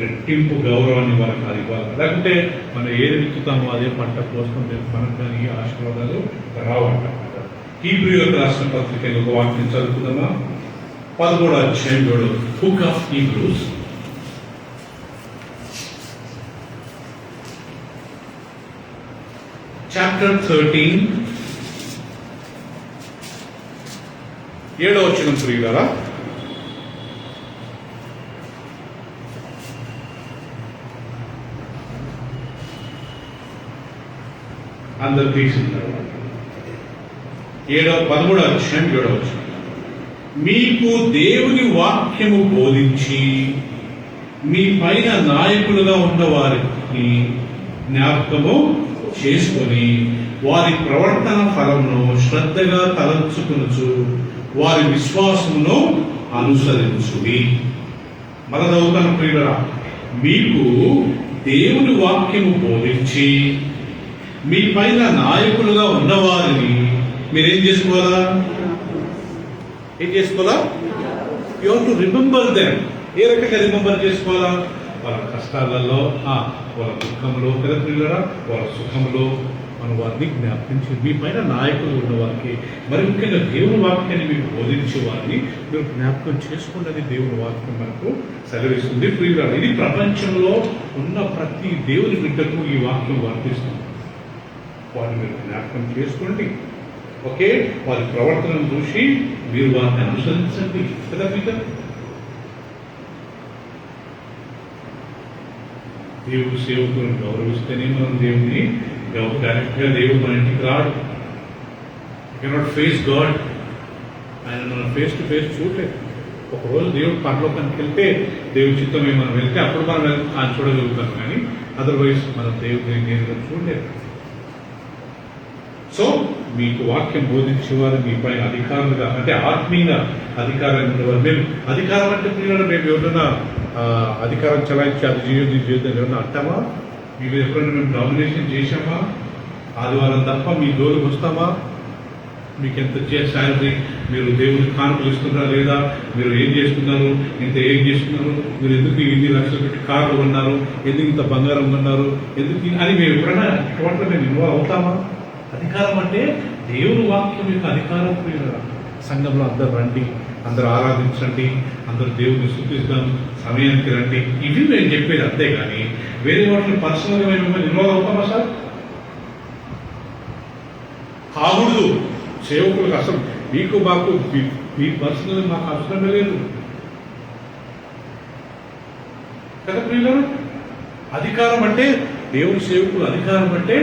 రెట్టింపు గౌరవాన్ని మనకు అది ఇవ్వాలి. లేకుంటే మనం ఏది విత్తుతామో అదే పంట కోసం మనకు కానీ ఆశీర్వాదాలు రావంట. హీబ్రీయులకు రాసిన పత్రికలో ఒక వాక్యం చదువుకుందామా? 11వ అధ్యాయంలో బుక్ ఆఫ్ హీబ్రూస్ చాప్టర్ 13 7వ వచనం ప్రియులారా. అందరు తీసుకుంటారు. 13వ అధ్యాయం 7వ వచనం. మీకు దేవుని వాక్యము బోధించి మీ పైన నాయకులుగా ఉన్న వారిని జ్ఞాపకము చేసుకొని వారి ప్రవర్తన ఫలమును శ్రద్ధగా తలంచుకొనుచు వారి విశ్వాసమును అనుసరించుడి. మరదవుతాను ప్రియులరా, మీకు దేవుని వాక్యము బోధించి మీ పైన నాయకులుగా ఉన్నవారిని మీరేం చేసుకోవాలా? ఏం చేసుకోవాలా? You have to remember them. ఏ రకంగా రిమెంబర్ చేసుకోవాలా? వాళ్ళ కష్టాలలో, వాళ్ళ దుఃఖంలో కదా పిల్లరా, వాళ్ళ సుఖంలో మనం వారిని జ్ఞాపించి మీ పైన నాయకులు ఉన్న వారికి, మరి ముఖ్యంగా దేవుని వాక్యాన్ని మీకు బోధించే వారిని మీరు జ్ఞాపకం చేసుకున్నది దేవుని వాక్యం మనకు సెలవిస్తుంది. ప్రియులారా, ఇది ప్రపంచంలో ఉన్న ప్రతి దేవుని బిడ్డకు ఈ వాక్యం వర్తిస్తుంది. వారిని మీరు జ్ఞాపకం చేసుకోండి. ఓకే, వారి ప్రవర్తనను చూసి మీరు వారిని అనుసరించండి కదా పిల్లలు. దేవుడు సేవకులను గౌరవిస్తేనే మనం దేవుని డైరెక్ట్గా దేవుడు మన ఇంటికి రాడు. You cannot face God. ఆయన మనం ఫేస్ టు ఫేస్ చూడలేదు. ఒకరోజు దేవుడు పరలోకానికి వెళ్తే దేవుడి చిత్తమే మనం వెళ్తే అప్పుడు మనం ఆయన చూడగలుగుతాం, కానీ అదర్వైజ్ మనం దేవుడిని నేరుగా చూడలేదు. సో మీకు వాక్యం బోధించేవారు మీ పైన అధికారులుగా, అంటే ఆత్మీయంగా అధికారం ఉండేవారు. మేము అధికారం అంటే పిల్లలు మేము ఎవరైనా అధికారం చలాయించి అది చేయొద్దు చేయొద్దు ఏమన్నా అంటామా? మీరు ఎప్పుడైనా మేము డామినేషన్ చేశామా? ఆదివారం తప్ప మీ జోలికి వస్తామా? మీకు ఎంత శాలరీ, మీరు దేవుడికి కానుకలు ఇస్తున్నారా లేదా, మీరు ఏం చేస్తున్నారు, ఇంత ఏం చేస్తున్నారు, మీరు ఎందుకు ఇన్ని లక్షలు పెట్టి కార్లు కొన్నారు, ఎందుకు ఇంత బంగారం కొన్నారు, ఎందుకు అని మేము ఎప్పుడైనా టోటల్ మేము ఇన్వాల్వ్ అవుతామా? అధికారం అంటే దేవుని వాక్యం యొక్క అధికారం. సంఘంలో అందరు రండి, అందరూ ఆరాధించండి, అందరూ దేవుడిని స్తుతిద్దాం, సమయానికి రండి, ఇవి మేము చెప్పేది. అంతేగాని వేరే వాటిని పర్సనల్గా మేము ఇన్వాల్వ్ అవుతామా సార్? కాకూడదు. సేవకులకు అసలు మీకు మాకు మీ పర్సనల్ మాకు అవసరమే లేదు కదా ప్రియులారా. అధికారం అంటే దేవుని సేవకులు, అధికారం అంటే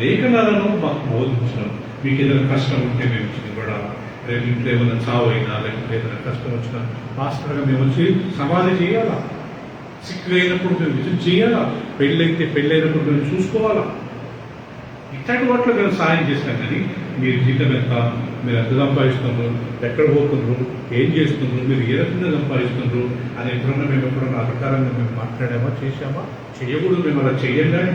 లేఖనాలను మాకు బోధించడం. మీకు ఏదైనా కష్టం ఉంటే మేము కూడా, రేపు ఇంట్లో ఏమైనా చావు అయినా లేకపోతే ఏదైనా కష్టం వచ్చినా పాస్టర్గా మేము వచ్చి సమాధి చేయాలా, సిక్ అయినప్పుడు మేము విజిట్ చేయాలా, పెళ్ళైతే పెళ్ళైనప్పుడు మేము చూసుకోవాలా. ఇట్లాంటి వాటిలో మేము సాయం చేస్తాం. కానీ మీరు జీతం ఎంత, మీరు ఎంత సంపాదిస్తున్నారు, ఎక్కడ పోతున్నారు, ఏం చేస్తున్నారు, మీరు ఏ రకంగా సంపాదిస్తున్నారు అని ఎప్పుడన్నా మేము ఎప్పుడన్నా అధికారంగా మేము మాట్లాడామా, చేశామా? చేయకూడదు. మేము అలా చేయంగానే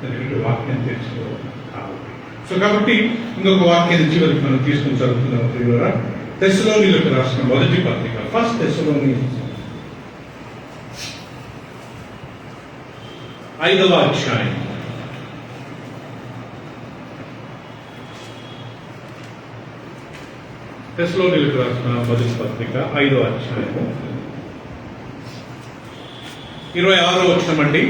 ఎందుకంటే వాక్యం తెలుసుకోవాలి కాబట్టి. సో కాబట్టి ఇంకొక వాక్యాన్ని చివరికి మనం తీసుకుని చదువుతున్నాం ప్రియులారా. తెస్సలోనీయులకు రాసిన మొదటి పత్రిక, ఫస్ట్ తెస్సలోనీయులు 5వ అధ్యాయం. తెస్సలోనీయులకు రాసిన మొదటి పత్రిక 5వ అధ్యాయము 26వ వచనం అండి.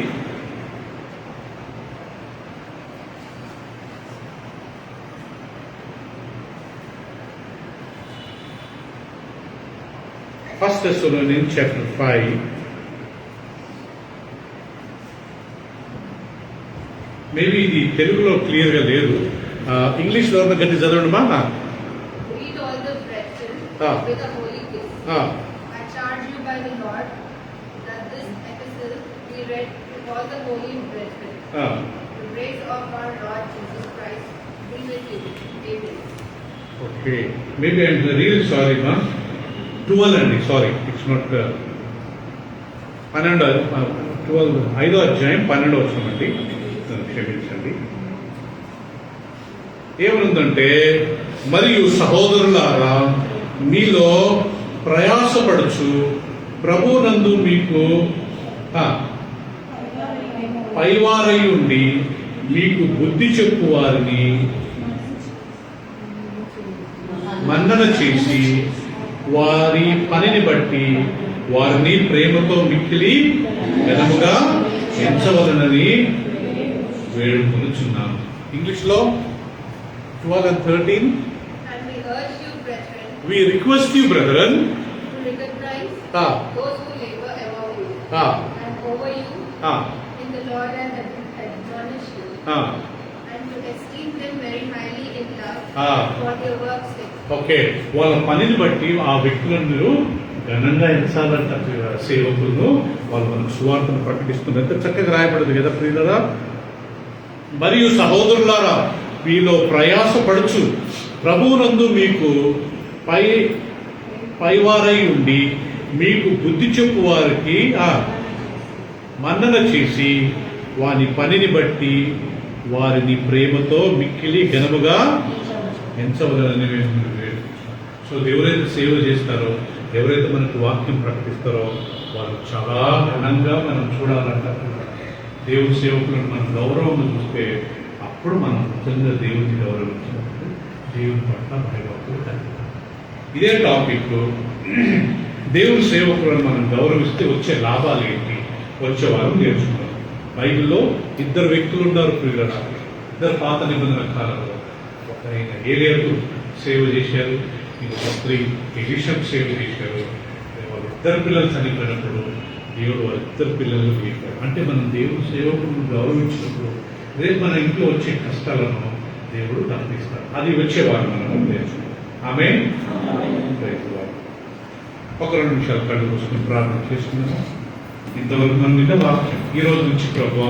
First Thessalonians chapter 5. మేబీ ఇది తెలుగులో క్లియర్గా లేదు, ఇంగ్లీష్లో ఉన్న గట్టి చదవండి మా. Greet all the brethren with a holy kiss. I charge you by the Lord that this epistle be read to all the holy brethren. The grace of our Lord Jesus Christ be with you. Amen. Okay, maybe I'm really sorry, ma. 12 అండి, sorry, it's not 12, 5వ అధ్యాయం 12వ వచనం అండి, క్షమించండి. ఏమనుందంటే, మరియు సహోదరులారా మీలో ప్రయాసపడుచు ప్రభునందు మీకు పైవారై ఉండి మీకు బుద్ధి చెప్పు వారిని మన్నన చేసి వారి పనిని బట్టి వారిని ప్రేమతో మిక్కిలి ఘనముగా ఎంచవలనని వేడుకొనుచున్నాను. ఇంగ్లీష్లో 12 and 13. And we urge you, brethren, We request you, brethren, to recognize those who labor among you and over you in the Lord and admonish you, and to esteem them very highly in love Ah. for their work's sake. Okay, వాళ్ళ పనిని బట్టి ఆ వ్యక్తులను మీరు ఘనంగా ఎంచాలంట. సేవకులను వాళ్ళు మనకు సువార్తను ప్రకటిస్తున్నారు. ఎంత చక్కగా రాయబడదు కదా ప్రియులరా. మరియు సహోదరులారా, మీలో ప్రయాసపడుచు ప్రభువునందు మీకు పైవారై ఉండి మీకు బుద్ధి చెప్పు వారికి మన్నన చేసి వాని పనిని బట్టి వారిని ప్రేమతో మిక్కిలి ఘనముగా ఎంచవలనని సో ఎవరైతే సేవ చేస్తారో, ఎవరైతే మనకు వాక్యం ప్రకటిస్తారో వాళ్ళు చాలా ఘనంగా మనం చూడాలంట. దేవుడి సేవకులను మనం గౌరవంగా చూస్తే అప్పుడు మనం నిజంగా దేవుడిని గౌరవించినప్పుడు దేవుని పట్ల భయభక్తులు కలుగుతాం. ఇదే టాపిక్. దేవుడి సేవకులను మనం గౌరవిస్తే వచ్చే లాభాలు ఏంటి, వచ్చే వారు నేర్చుకున్నాం. బైబిల్లో ఇద్దరు వ్యక్తులు ఉన్నారు ప్రియులరా. ఇద్దరు పాత నిబంధన కాలంలో. ఒక ఆయన ఏలియాకు సేవ చేశారు, ఇంకొక స్త్రీ ఎలీషాకు సేవ చేశారు. వాళ్ళ ఇద్దరు పిల్లలు చనిపోయినప్పుడు దేవుడు వాళ్ళ ఇద్దరు పిల్లలు చెప్పారు. అంటే మనం దేవుడు సేవకులను గౌరవించినప్పుడు రేపు మన ఇంట్లో వచ్చే కష్టాలను దేవుడు తప్పిస్తాడు. అది వచ్చేవారు మనం నేర్చుకుంటాం. ఆమె ఒక 2 నిమిషాలు కళ్ళు మూసుకుని ప్రార్థన చేసుకున్నాము. ఇంతవరకు మన మీద వాక్యం. ఈ రోజు నుంచి ప్రభువా,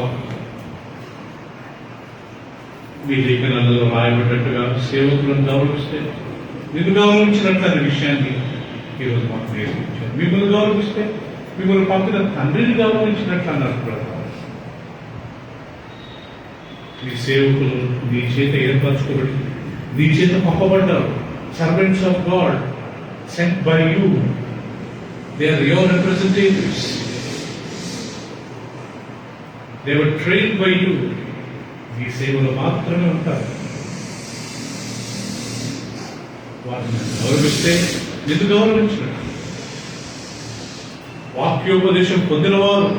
మీ లేఖనాలలో రాయబడ్డట్టుగా సేవకులను గౌరవిస్తే నిన్ను గౌరవించినట్లు అనే విషయాన్ని ఈరోజు మాకు నేర్పించారు. మిమ్మల్ని గౌరవిస్తే మిమ్మల్ని పంపిన తండ్రిని గౌరవించినట్లు అన్నారు ప్రభు. మీ సేవకులు నీ చేత ఏర్పరచుకోబడి నీ చేత పంపబడ్డారు. Servants of God sent by you. They are your representatives. They were trained by you. ఈ సేవలు మాత్రమే ఉంటారు. వారిని గౌరవిస్తే నిన్ను గౌరవించినట్టు. వాక్యోపదేశం పొందినవారు